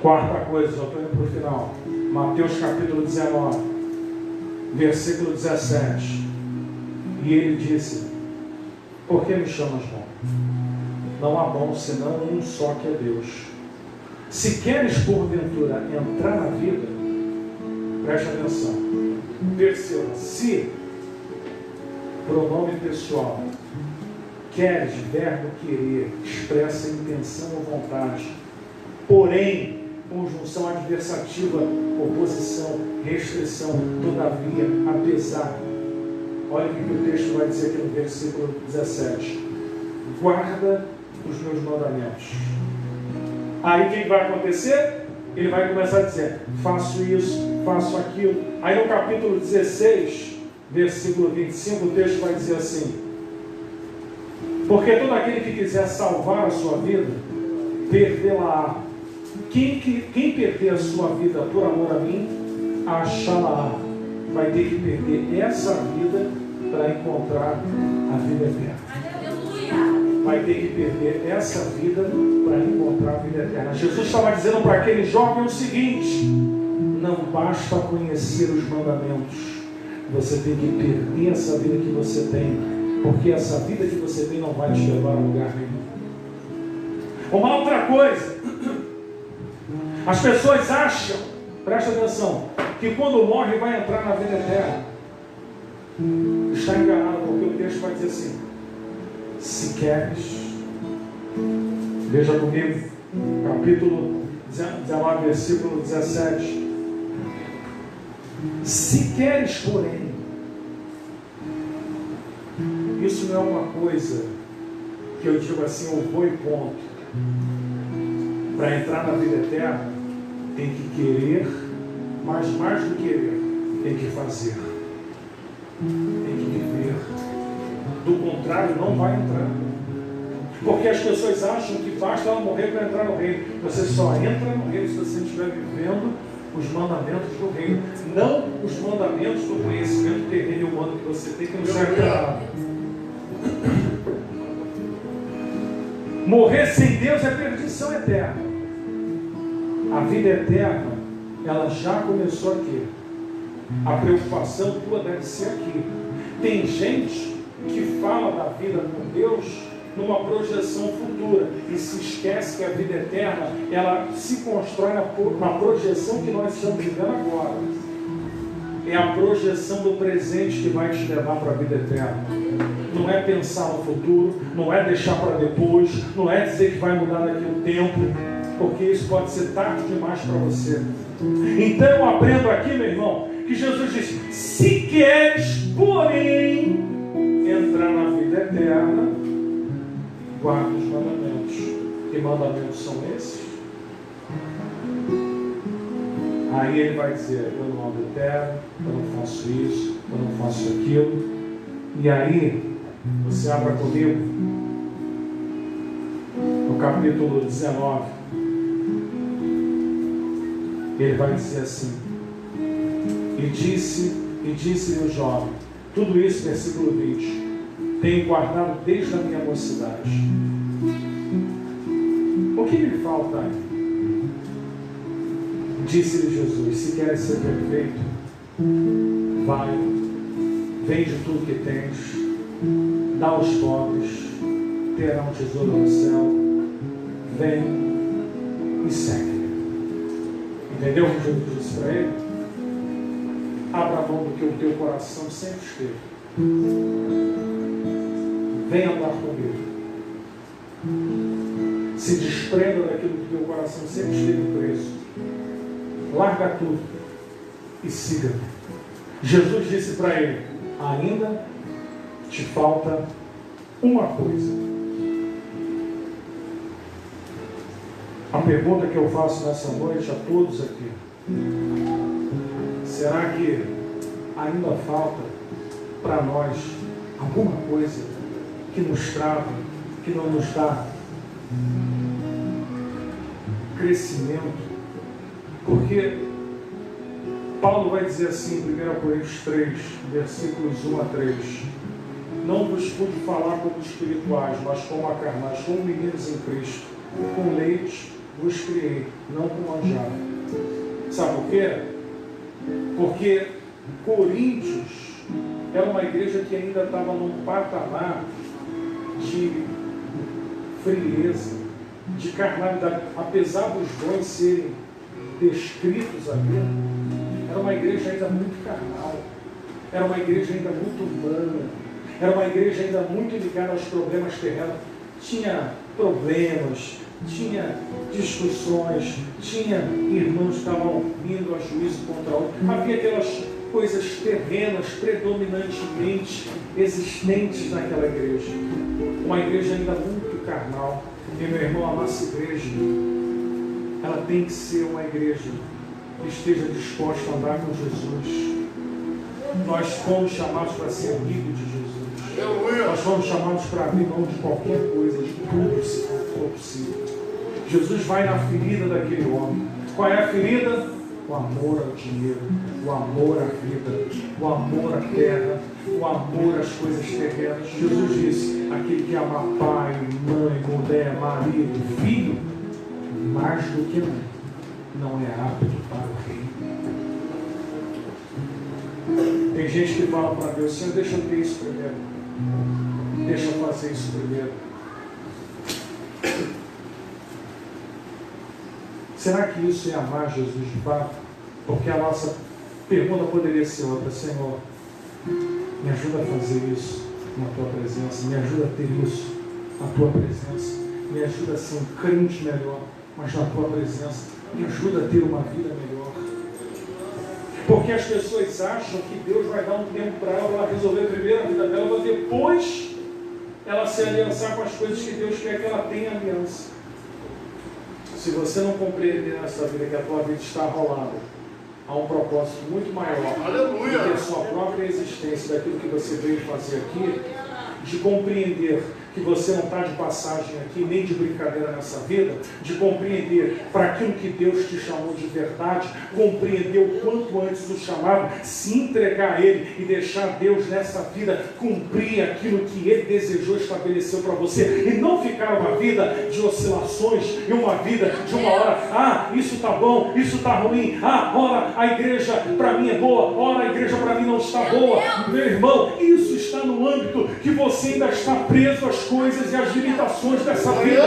Quarta coisa, já estou indo para o final. Mateus capítulo 19, versículo 17. E ele disse, por que me chamas bom? Não há bom senão um só que é Deus. Se queres porventura entrar na vida, preste atenção, perceba, se pronome pessoal, queres, verbo querer, expressa intenção ou vontade, porém, conjunção adversativa, oposição, restrição, todavia, apesar. Olha o que o texto vai dizer aqui no versículo 17. Guarda os meus mandamentos. Aí o que vai acontecer? Ele vai começar a dizer, faço isso, faço aquilo. Aí no capítulo 16, versículo 25, o texto vai dizer assim, porque todo aquele que quiser salvar a sua vida, perdê-la-á. Quem perder a sua vida por amor a mim, achá-la-á. Vai ter que perder essa vida para encontrar a vida eterna. Vai ter que perder essa vida para encontrar a vida eterna. Jesus estava dizendo para aquele jovem o seguinte, não basta conhecer os mandamentos, você tem que perder essa vida que você tem, porque essa vida que você tem não vai te levar a lugar nenhum. Uma outra coisa, as pessoas acham, presta atenção, que quando morre vai entrar na vida eterna. Está enganado, porque o texto vai dizer assim, se queres, veja comigo, capítulo 19, versículo 17. Se queres, porém, isso não é uma coisa que eu digo assim, eu vou e ponto. Para entrar na vida eterna, tem que querer, mas mais do que querer, tem que fazer. Tem que viver. Do contrário, não vai entrar. Porque as pessoas acham que basta ela morrer para entrar no reino. Você só entra no reino se você estiver vivendo os mandamentos do reino. Não os mandamentos do conhecimento terreno e humano que você tem, que não serve para nada. Morrer sem Deus é perdição eterna. A vida eterna, ela já começou aqui. A preocupação tua deve ser aqui. Tem gente que fala da vida com Deus numa projeção futura e se esquece que a vida eterna, ela se constrói na projeção que nós estamos vivendo agora. É a projeção do presente que vai te levar para a vida eterna. Não é pensar no futuro, não é deixar para depois, não é dizer que vai mudar daqui a um tempo, porque isso pode ser tarde demais para você. Então eu aprendo aqui, meu irmão, que Jesus disse: se queres, porém, entrar na vida eterna, guarda os mandamentos. Que mandamentos são esses? Aí ele vai dizer: eu não ando eterno, eu não faço isso, eu não faço aquilo. E aí, você abra comigo no capítulo 19. Ele vai dizer assim: e disse-lhe o jovem, tudo isso, versículo 20, tenho guardado desde a minha mocidade. O que lhe falta aí? Disse-lhe Jesus: se queres ser perfeito, vai, vende tudo que tens, dá aos pobres, terá um tesouro no céu, vem e segue. Entendeu o que Jesus disse para ele? Abra a mão do que o teu coração sempre esteve. Vem andar comigo. Se desprenda daquilo que o teu coração sempre esteve preso. Larga tudo e siga. Jesus disse para ele: ainda te falta uma coisa. A pergunta que eu faço nessa noite a todos aqui: será que ainda falta para nós alguma coisa que nos trava, que não nos dá crescimento? Porque Paulo vai dizer assim em 1 Coríntios 3, versículos 1 a 3: não vos pude falar como espirituais, mas como a carnais, como meninos em Cristo. Com leite vos criei, não com manjar. Sabe por quê? Porque Coríntios era uma igreja que ainda estava num patamar de frieza, de carnalidade. Apesar dos dons serem descritos ali, era uma igreja ainda muito carnal, era uma igreja ainda muito humana, era uma igreja ainda muito ligada aos problemas terrenos. Tinha problemas, tinha discussões, tinha irmãos que estavam indo a juízo contra outros. Havia aquelas coisas terrenas predominantemente existentes naquela igreja. Uma igreja ainda muito carnal. E, meu irmão, a nossa igreja, ela tem que ser uma igreja que esteja disposta a andar com Jesus. Nós fomos chamados para ser amigos de Jesus. Nós fomos chamados para abrir mão de qualquer coisa, de tudo, se for possível. Jesus vai na ferida daquele homem. Qual é a ferida? O amor ao dinheiro, o amor à vida, o amor à terra, o amor às coisas terrenas. Jesus disse: aquele que ama pai, mãe, mulher, marido, filho, mais do que mãe, não é apto para o reino. Tem gente que fala para Deus: Senhor, deixa eu ter isso primeiro, deixa eu fazer isso primeiro. Será que isso é amar Jesus de fato? Porque a nossa pergunta poderia ser outra: Senhor, me ajuda a fazer isso na Tua presença, me ajuda a ter isso na Tua presença, me ajuda a ser um crente melhor, mas na Tua presença, me ajuda a ter uma vida melhor. Porque as pessoas acham que Deus vai dar um tempo para ela resolver primeiro a vida dela, para depois ela se aliançar com as coisas que Deus quer que ela tenha aliança. Se você não compreender nessa vida que a tua vida está rolada, há um propósito muito maior do que a sua própria existência, daquilo que você veio fazer aqui, de compreender que você não está de passagem aqui, nem de brincadeira nessa vida, de compreender para aquilo que Deus te chamou de verdade, compreender o quanto antes do chamado, se entregar a Ele e deixar Deus nessa vida cumprir aquilo que Ele desejou, estabeleceu para você, e não ficar uma vida de oscilações, e uma vida de uma hora, isso está bom, isso está ruim, ora a igreja para mim é boa, ora a igreja para mim não está boa. Meu irmão, isso está no âmbito que você ainda está preso às coisas e as limitações dessa vida.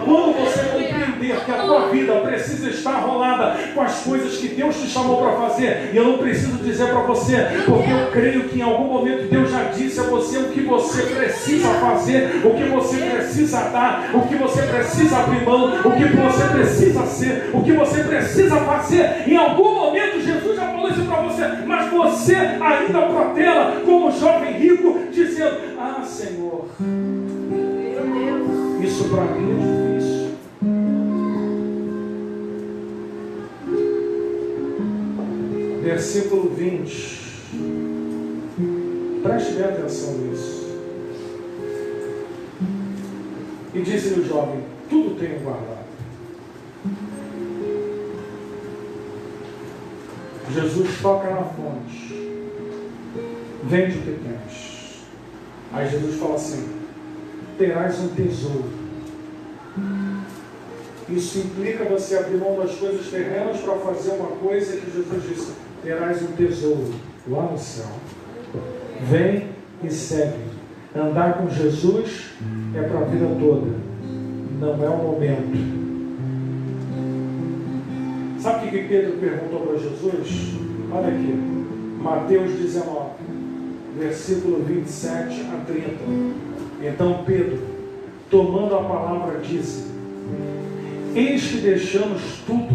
Quando você compreender que a tua vida precisa estar rolada com as coisas que Deus te chamou para fazer, e eu não preciso dizer para você, porque eu creio que em algum momento Deus já disse a você o que você precisa fazer, o que você precisa dar, o que você precisa abrir mão, o que você precisa ser, o que você precisa fazer. Em algum momento Jesus já falou isso para você, mas você ainda protela como jovem rico, dizendo: ah, Senhor, isso para mim é difícil. Versículo 20. Preste bem atenção nisso. E disse-lhe o jovem: tudo tenho guardado. Jesus toca na fonte. Vende o que tens. Aí Jesus fala assim: terás um tesouro. Isso implica você abrir mão das coisas terrenas para fazer uma coisa que Jesus disse: terás um tesouro lá no céu. Vem e segue. Andar com Jesus é para a vida toda, não é um momento. Sabe o que Pedro perguntou para Jesus? Olha aqui, Mateus 19, versículo 27 a 30. Então Pedro, tomando a palavra, disse: eis que deixamos tudo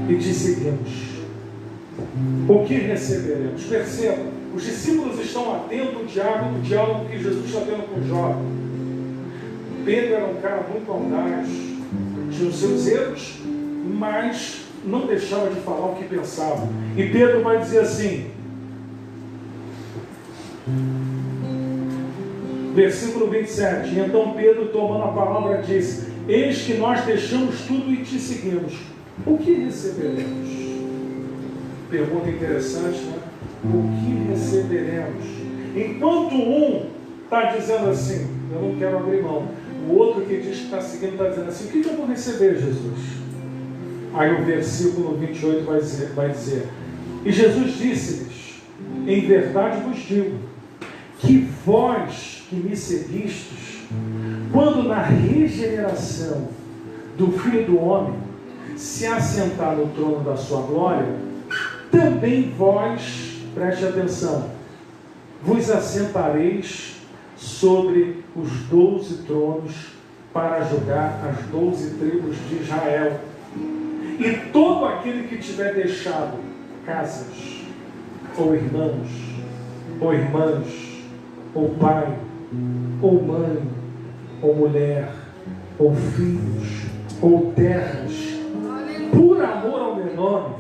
e te seguimos. O que receberemos? Perceba, os discípulos estão atentos ao diálogo que Jesus está tendo com o jovem. Pedro era um cara muito audaz, tinha os seus erros, mas não deixava de falar o que pensava. E Pedro vai dizer assim, versículo 27, então Pedro, tomando a palavra, disse: eis que nós deixamos tudo e te seguimos. O que receberemos? Pergunta interessante, né? O que receberemos? Enquanto um está dizendo assim: eu não quero abrir mão, o outro que diz que está seguindo está dizendo assim: o que eu vou receber, Jesus? Aí o versículo 28 vai dizer: e Jesus disse-lhes: em verdade vos digo, que vós que me seguistes, quando na regeneração do Filho do Homem se assentar no trono da sua glória, também vós, preste atenção, vos assentareis sobre os 12 tronos para julgar as 12 tribos de Israel. E todo aquele que tiver deixado casas, ou irmãos, ou irmãs, ou pai, ou mãe, ou mulher, ou filhos, ou terras, por amor ao meu nome,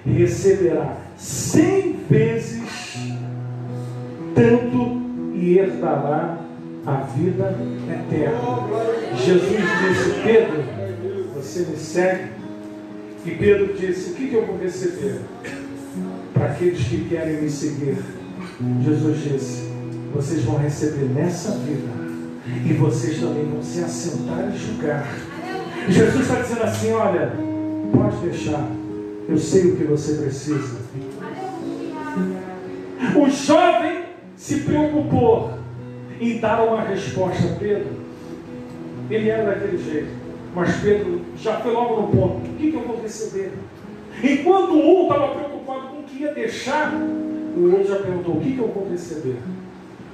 receberá 100 vezes tanto e herdará a vida eterna. Jesus disse: Pedro, você me segue? E Pedro disse: o que eu vou receber? Para aqueles que querem me seguir, Jesus disse: vocês vão receber nessa vida, e vocês também vão se assentar e julgar. Jesus está dizendo assim: olha, pode deixar, eu sei o que você precisa. O jovem se preocupou em dar uma resposta a Pedro. Ele era daquele jeito, mas Pedro já foi logo no ponto: o que eu vou receber? Enquanto um estava preocupado com o que ia deixar, o outro já perguntou: o que eu vou receber?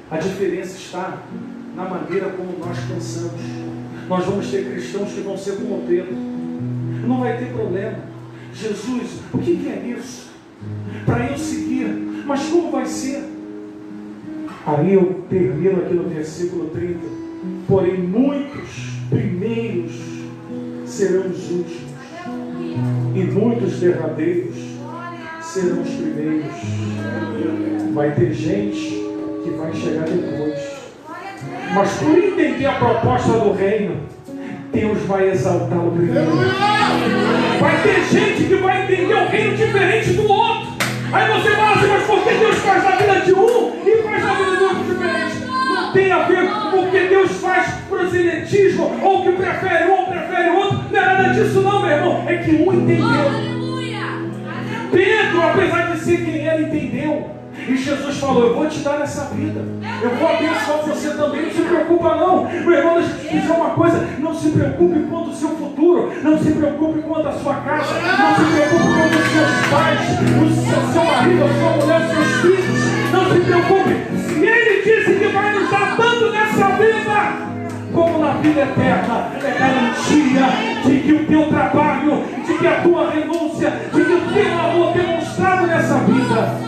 A diferença está na maneira como nós pensamos. Nós vamos ter cristãos que vão ser como Pedro. Não vai ter problema. Jesus, o que é isso? Para eu seguir, mas como vai ser? Aí eu termino aqui no versículo 30. Porém muitos primeiros serão os últimos, e muitos derradeiros serão os primeiros. Vai ter gente que vai chegar depois, mas por entender a proposta do reino, Deus vai exaltar o primeiro. Vai ter gente que vai entender o reino diferente do outro. Aí você fala assim: mas por que Deus faz na vida de um e faz na vida do outro diferente? Não tem a ver com porque Deus faz proselitismo, ou que prefere um ou prefere outro. Não é nada disso não, meu irmão. É que um entendeu. Pedro, apesar de ser quem era, entendeu E Jesus falou, eu vou te dar essa vida. Eu vou abençoar você também. Não se preocupa não. Meu irmão, deixa eu te dizer uma coisa. Não se preocupe quanto o seu futuro. Não se preocupe quanto a sua casa. Não se preocupe quanto os seus pais, o seu marido, a sua mulher, os seus filhos. Não se preocupe. Se Ele disse que vai nos dar tanto nessa vida, como na vida eterna, é garantia de que o teu trabalho, de que a tua renúncia, de que o teu amor demonstrado nessa vida,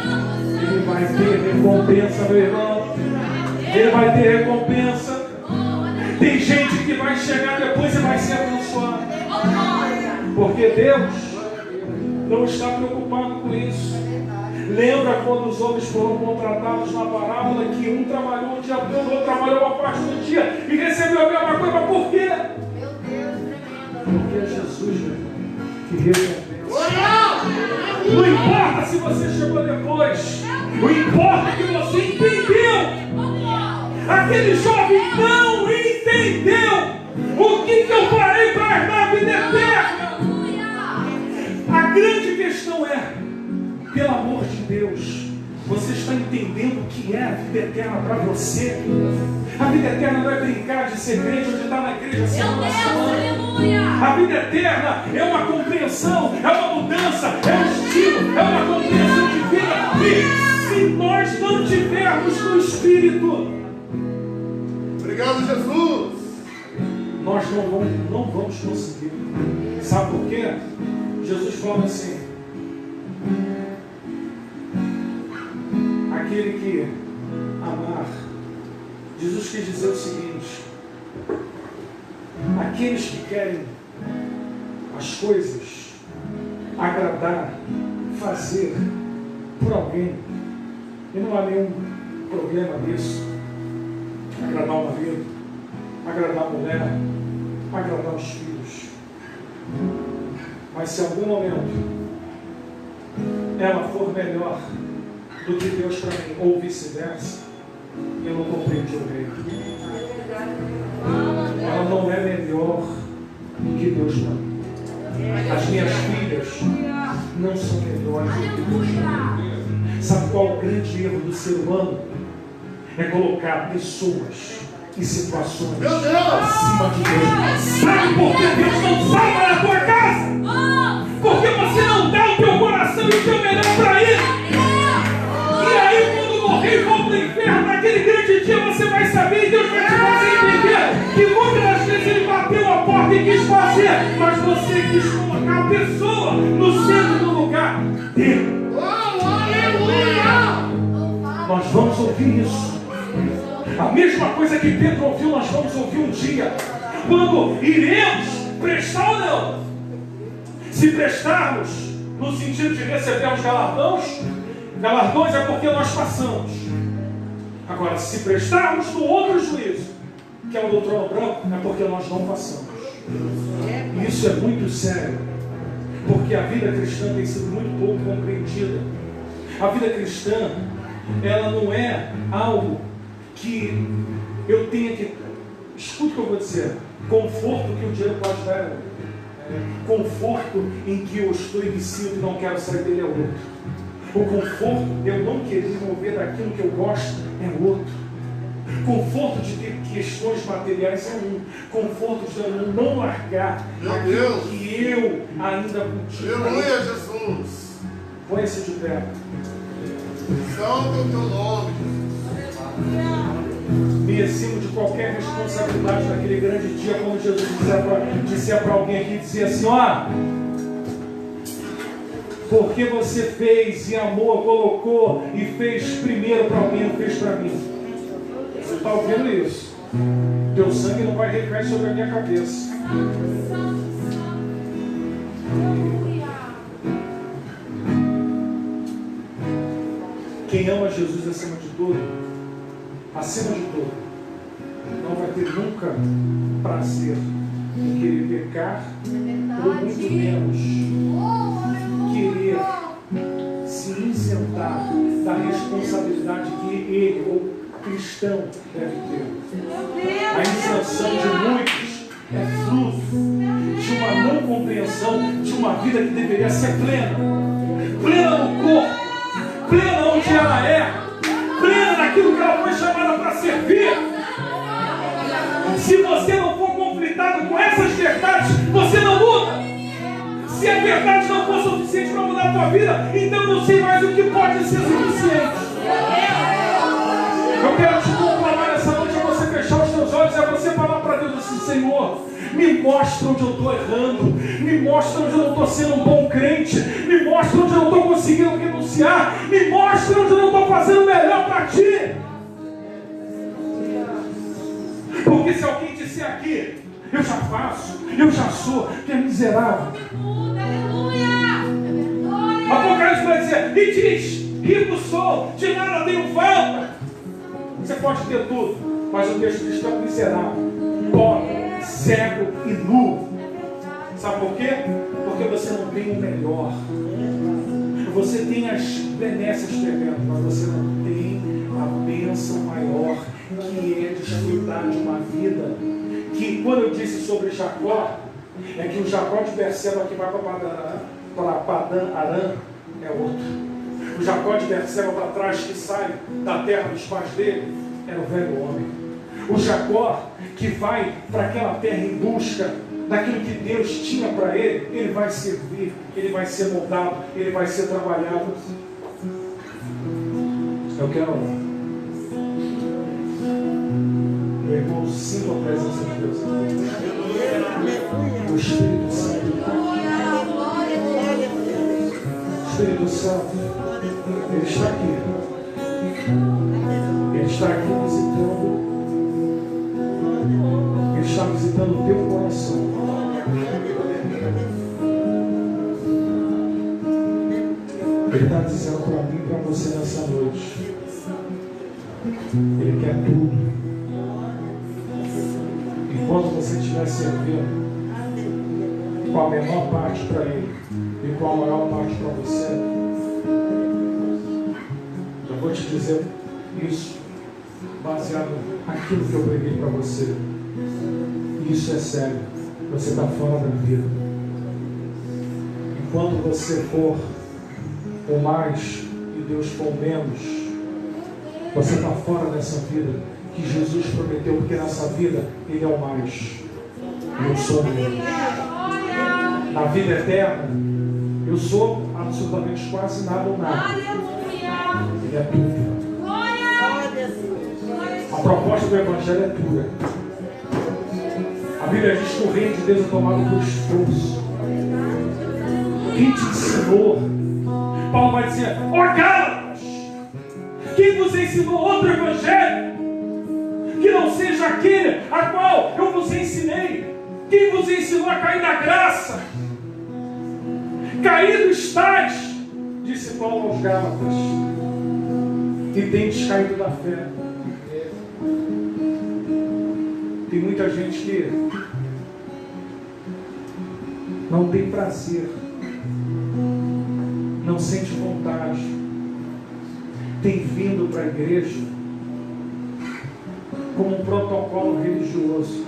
ele vai ter recompensa, meu irmão. Ele vai ter recompensa. Tem gente que vai chegar depois e vai ser abençoado, porque Deus não está preocupado com isso. Lembra quando os homens foram contratados na parábola que um trabalhou o dia todo, outro trabalhou uma parte do dia e recebeu a mesma coisa? Mas por quê? Meu Deus, tremendo. Porque é Jesus, meu irmão, que recompensa. Não importa se você chegou depois, o importa é que você entendeu. Aquele jovem não entendeu o que eu farei para herdar a vida eterna. A grande questão é, pelo amor de Deus, você está entendendo o que é a vida eterna para você? A vida eterna não é brincar de ser crente onde está na igreja semana a semana. A vida eterna é uma compreensão, é uma mudança, é um estilo, é uma compreensão de vida. E se nós não tivermos no Espírito, Obrigado, Jesus. nós não vamos conseguir. Sabe por quê? Jesus fala assim: aquele que amar, Jesus quis dizer o seguinte: aqueles que querem as coisas agradar, fazer por alguém, e não há nenhum problema nisso, agradar o marido, agradar a mulher, agradar os filhos, mas se em algum momento ela for melhor do que Deus para mim, ou vice-versa, eu não compreendi o reino. Ela não é melhor do que Deus para mim. As minhas filhas não são melhores do que Deus para mim. Sabe qual o grande erro do ser humano? É colocar pessoas e situações acima de Deus. Sabe por que Deus não salva na tua casa? Porque você não dá o teu coração e o teu melhor para Ele. E aí, quando morrer e for para o inferno, naquele grande dia você vai saber e Deus vai te fazer entender que muitas das vezes Ele bateu a porta e quis fazer, mas você quis colocar a pessoa no centro do lugar dele. Nós vamos ouvir isso. A mesma coisa que Pedro ouviu, nós vamos ouvir um dia. Quando iremos prestar ou não? Se prestarmos, no sentido de recebermos galardões é porque nós passamos. Agora, se prestarmos no outro juízo, que é o do trono branco, é porque nós não passamos. E isso é muito sério, porque a vida cristã tem sido muito pouco compreendida. A vida cristã, ela não é algo que eu tenha que... Escuta o que eu vou dizer. Conforto que o dinheiro pode dar. Conforto em que eu estou e me sinto e não quero sair dele é outro. O conforto de eu não querer me mover daquilo que eu gosto é outro. Conforto de ter questões materiais é um. Conforto de eu não largar aquilo que eu ainda cultivo. Aleluia, Jesus. Põe-se de pé. Santo é o teu nome, Jesus. Me eximo de qualquer responsabilidade naquele grande dia, como Jesus disser para alguém aqui, dizer assim: ó, porque você fez e amou, colocou e fez primeiro para alguém, não fez para mim. Você está ouvindo isso? Teu sangue não vai recair sobre a minha cabeça. Quem ama Jesus acima de tudo, não vai ter nunca prazer em querer pecar, ou muito menos querer se isentar da responsabilidade que ele, ou cristão, deve ter. A isenção de muitos é fruto de uma não compreensão de uma vida que deveria ser plena no corpo, plena onde ela é, aquilo que ela foi chamada para servir. Se você não for conflitado com essas verdades, você não muda. Se a verdade não for suficiente para mudar a tua vida, então eu não sei mais o que pode ser suficiente. Eu quero te conclamar nessa noite a você fechar os teus olhos e a você falar para Deus assim: Senhor, me mostra onde eu estou errando, me mostra onde eu não estou sendo um bom crente, me mostra onde eu não estou conseguindo renunciar, me mostra onde eu não estou fazendo o melhor para Ti. Porque se alguém disser aqui, eu já faço, eu já sou, que é miserável. Apocalipse vai dizer, e diz, rico sou, de nada tenho falta. Você pode ter tudo, mas o texto diz que é um miserável, pobre, cego e nu. Sabe por quê? Porque você não tem o melhor. Você tem as benécias terrenas, mas você não tem a bênção maior, que é desfrutar de uma vida. Que quando eu disse sobre Jacó, é que o Jacó de Berseba que vai para Padã Arã é outro. O Jacó de Berseba para trás, que sai da terra dos pais dele, era o velho homem. O Jacó que vai para aquela terra em busca daquilo que Deus tinha para ele, ele vai servir, ele vai ser moldado, ele vai ser trabalhado. Eu quero orar. Meu irmão, sinto a presença de Deus. O Espírito Santo. O Espírito Santo, Ele está aqui. Ele está aqui visitando. Ele está visitando o teu coração. Ele está dizendo para mim e para você nessa noite. Ele quer tudo. Enquanto você estiver servindo com a menor parte para Ele e com a maior parte para você, eu vou te dizer isso baseado naquilo que eu preguei para você. Isso é sério. Você está fora da vida. Enquanto você for o mais e Deus for o menos, você está fora dessa vida que Jesus prometeu, porque nessa vida Ele é o mais. Eu sou o menos. Na vida eterna, eu sou absolutamente quase nada ou nada. Ele é tudo. A proposta do Evangelho é pura. A Bíblia diz que o reino de Deus é tomado por esforço. Quem te ensinou? Paulo vai dizer, ó Gálatas, quem vos ensinou outro Evangelho que não seja aquele a qual eu vos ensinei? Quem vos ensinou a cair na graça? Caído estáis, disse Paulo aos Gálatas, e tendes caído da fé. Tem muita gente que não tem prazer, não sente vontade, tem vindo para a igreja como um protocolo religioso.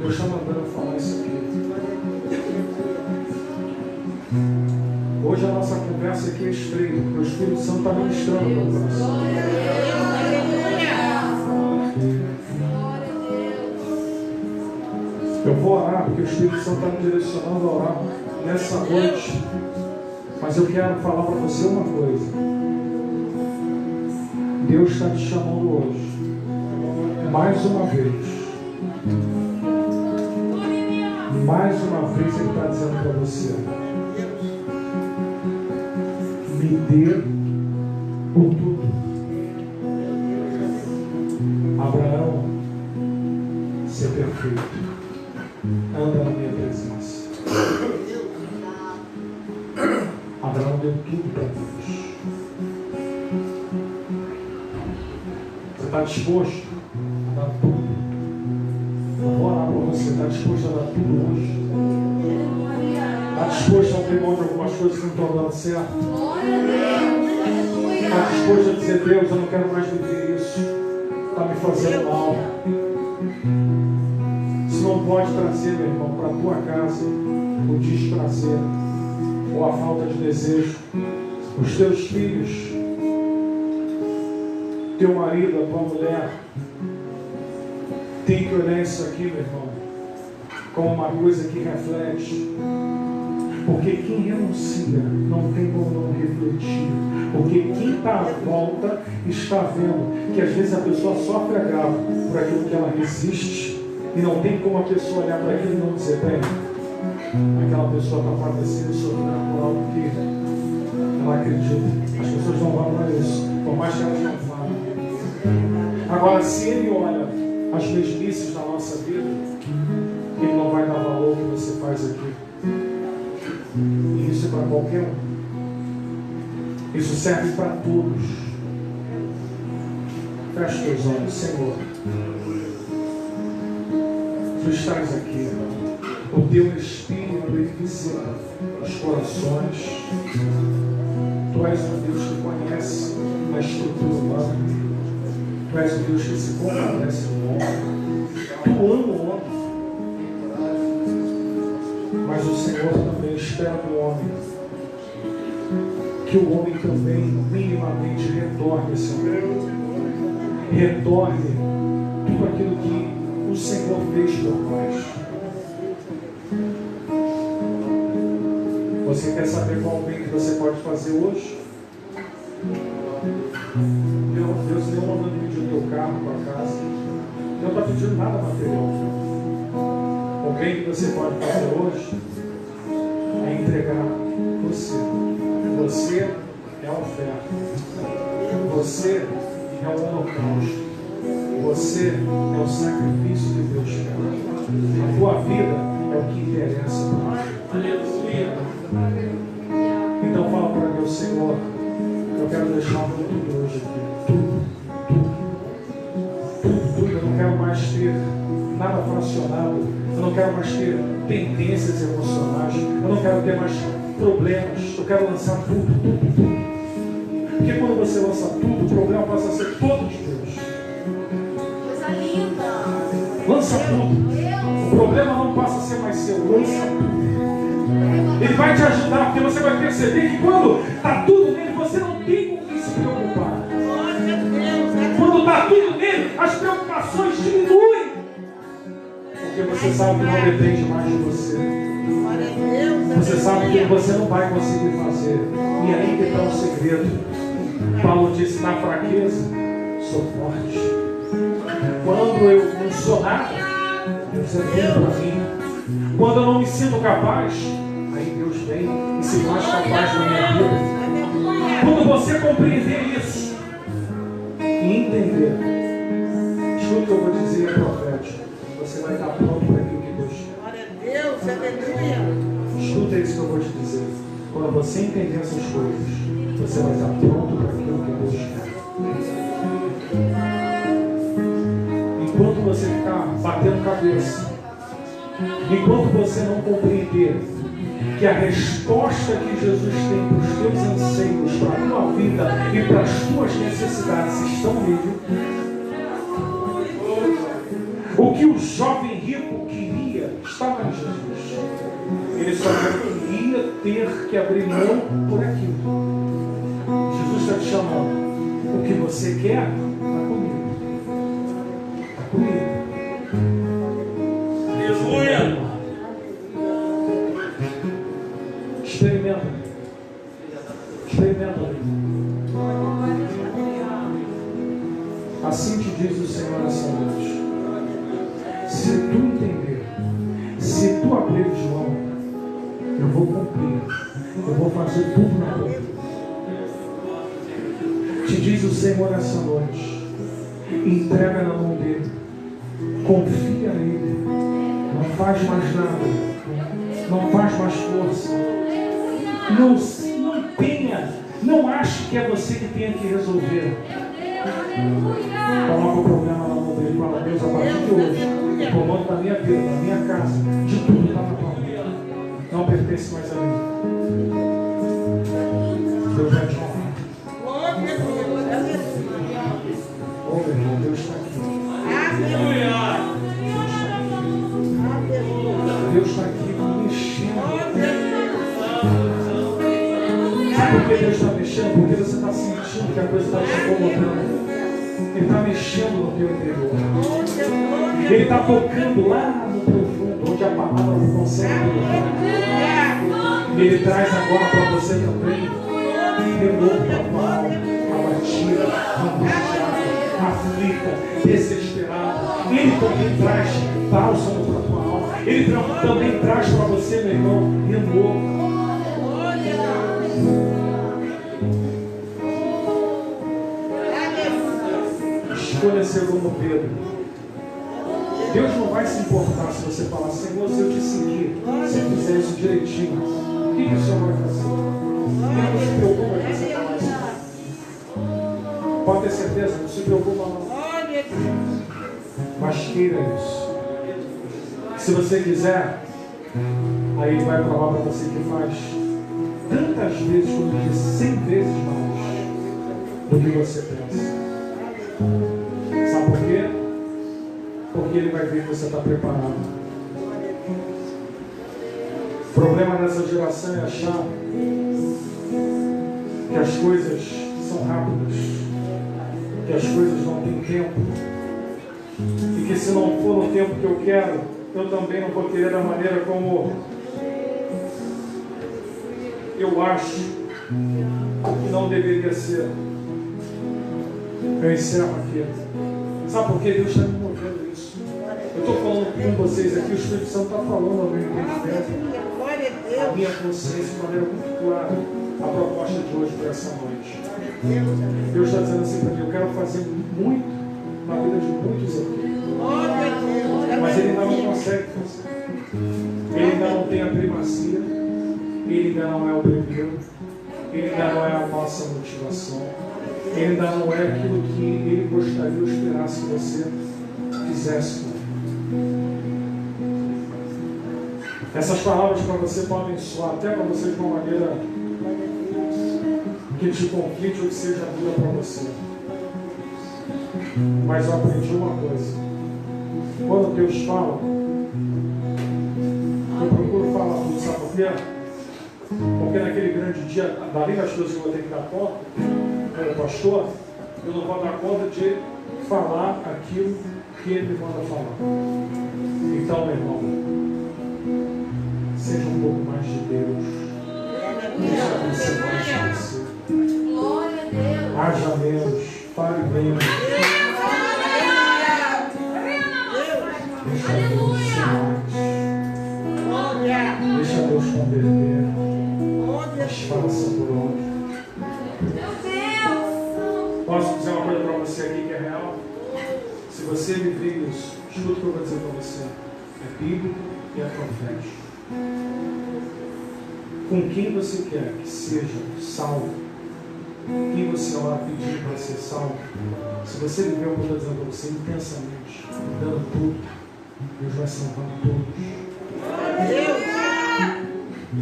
Deus está mandando eu falar isso aqui. Hoje a nossa conversa aqui é estreita, porque o Espírito Santo está ministrando no meu coração. Eu vou orar, porque o Espírito Santo está me direcionando a orar nessa noite. Mas eu quero falar para você uma coisa. Deus está te chamando hoje, mais uma vez. Mais uma vez Ele está dizendo para você: me dê por tudo. Abraão, ser perfeito, anda na minha presença. Abraão deu tudo para Deus. Você está disposto a dar tudo? Eu vou orar para você. Está disposto a dar tudo hoje? Está disposto a abrir mão de algumas coisas que não estão dando certo? Está disposto a dizer: Deus, eu não quero mais viver isso, está me fazendo mal. Isso não pode trazer, meu irmão, para a tua casa o desprazer ou a falta de desejo. Os teus filhos teu marido, a tua mulher, tem que olhar isso aqui, meu irmão, como uma coisa que reflete. Porque quem renuncia não tem como não refletir. Porque quem está à volta está vendo que às vezes a pessoa sofre agravo por aquilo que ela resiste. E não tem como a pessoa olhar para aquilo e não dizer, bem, aquela pessoa está padecendo e sofrendo por algo que ela acredita. As pessoas não valoram isso, por mais que elas não falem. Agora, se ele olha as mesmices da nossa vida, ele não vai dar valor ao que você faz aqui. E isso é para qualquer um. Isso serve para todos. Feche teus olhos, Senhor. Tu estás aqui. O teu Espírito, ele visita os corações. Tu és um Deus que conhece a estrutura humana. Tu és um Deus que se compadece do homem. Tu ama o homem. Mas o Senhor também espera do homem que o homem também minimamente retorne, Senhor. Retorne tudo aquilo que o Senhor fez por nós. Você quer saber qual bem que você pode fazer hoje? Deus não manda pedir o teu carro, a tua casa. Não está pedindo nada material. O bem que você pode fazer hoje é entregar você. Você é a oferta. Você é o holocausto. Você é o sacrifício que Deus quer. A tua vida é o que interessa. Aleluia. Então fala para Deus, Senhor, eu quero deixar tudo hoje aqui. Tudo. Eu não quero mais ter nada fracionado. Eu não quero mais ter tendências emocionais. Eu não quero ter mais problemas. Eu quero lançar tudo. Porque quando você lança tudo, o problema passa a ser todo de Deus. Coisa linda. Lança tudo. O problema não passa a ser mais seu. Lança tudo. Ele vai te ajudar, porque você vai perceber que quando está tudo nele, você não tem com quem se preocupar. Quando está tudo nele, as preocupações diminuem. Porque você sabe que não depende mais de você. Você sabe que você não vai conseguir fazer. E aí que está o segredo. Paulo disse, na fraqueza, sou forte. Quando eu não sou nada, Deus é tudo para mim. Quando eu não me sinto capaz, aí Deus vem e se faz capaz na minha vida. Quando você compreender isso e entender, escuta o que eu vou dizer, é profético. Você vai estar pronto para aquilo que Deus quer. Glória a Deus, aleluia. Escuta isso que eu vou te dizer. Quando você entender essas coisas, você vai estar pronto para aquilo que Deus quer. Enquanto você ficar batendo cabeça, enquanto você não compreender que a resposta que Jesus tem para os teus anseios, para a tua vida e para as tuas necessidades estão nele. O que o jovem rico queria estava em Jesus. Ele só queria ter que abrir mão por aquilo. Jesus está te chamando. O que você quer, está comigo. Está comigo. Aleluia. Experimenta. Experimenta. Assim te diz o Senhor essa noite. Se tu entender, se tu abrires mão, eu vou cumprir. Eu vou fazer tudo na tua vida. Te diz o Senhor essa noite. Entrega na mão dele. Confia nele. Não faz mais nada. Não faz mais força. Não tenha. Não ache que é você que tem que resolver. Coloca o problema na mão dele. Fala, Deus, a partir de hoje, o comando da minha vida, da minha casa, de tudo está na tua mão. Não pertence mais a mim. Deus vai te honrar. Oh, meu irmão, Deus está aqui. Deus está aqui mexendo. Sabe por que Deus está mexendo? Porque você está sentindo que a coisa está te incomodando. Ele está mexendo no teu interior. Ele está tocando lá no profundo, onde a palavra não consegue tocar. Ele traz agora para você também renovo para a tua alma, abatida, angustiada, aflita, desesperada. Ele também traz bálsamo para a tua alma. Ele também traz para você, meu irmão, renovo. Escolha ser como Pedro. Deus não vai se importar se você falar, Senhor, se eu te seguir, se eu fizer isso direitinho, o que o Senhor vai fazer? Ele não se preocupa com você falar isso. Pode ter certeza, não se preocupa não. Mas queira isso. Se você quiser, aí Ele vai provar para você que faz tantas vezes, como diz, 100 vezes mais do que você pensa. Sabe por quê? Porque Ele vai ver que você está preparado. O problema dessa geração é achar que as coisas são rápidas, que as coisas não têm tempo, e que se não for no tempo que eu quero, eu também não vou querer da maneira como eu acho que não deveria ser. Eu encerro aqui. Sabe por que Deus está me movendo isso? Eu estou falando com vocês aqui, o Espírito Santo está falando ao meu entendimento, a minha consciência de maneira muito clara, a proposta de hoje para essa noite. Deus está dizendo assim para mim, eu quero fazer muito na vida de muitos aqui, mas Ele ainda não consegue fazer. Ele ainda não tem a primacia, Ele ainda não é o primeiro, Ele ainda não é a nossa motivação. Ele ainda não é aquilo que Ele gostaria ou esperasse que você fizesse. Essas palavras para você podem soar até para você de uma maneira que te conflite ou que seja dura para você. Mas eu aprendi uma coisa. Quando Deus fala, eu procuro falar tudo, sabe por quê? Porque naquele grande dia, dali das coisas que eu vou ter que dar conta, como pastor, eu não vou dar conta de falar aquilo que Ele me manda falar. Então, meu irmão, seja um pouco mais de Deus. Deixa acontecer mais de você. Glória a Deus. Haja menos, fale menos. Deixa Deus ser mais. Deixa Deus converter. Mas faça por onde. Posso dizer uma coisa para você aqui que é real? Se você viver isso, escuta o que eu vou dizer para você. É bíblico e é profético. Com quem você quer que seja salvo, quem você ora pedindo para ser salvo, se você viver o que eu estou dizendo para você intensamente, dando tudo, Deus vai salvando todos.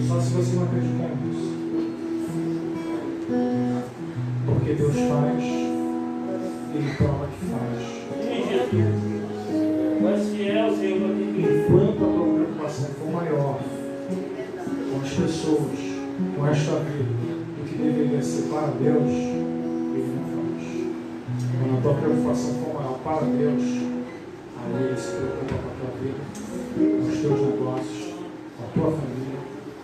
Só se você não acreditar nisso. Porque Deus faz, Ele prova que faz. Enquanto a tua preocupação for maior com as pessoas, com esta vida, do que deveria ser para Deus, Ele não faz. Quando a tua preocupação for maior para Deus, aí Ele se preocupa com a tua vida, com os teus negócios, com a tua família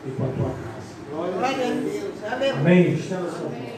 e com a tua casa. Glória a Deus. Amém? Estenda a sua mão.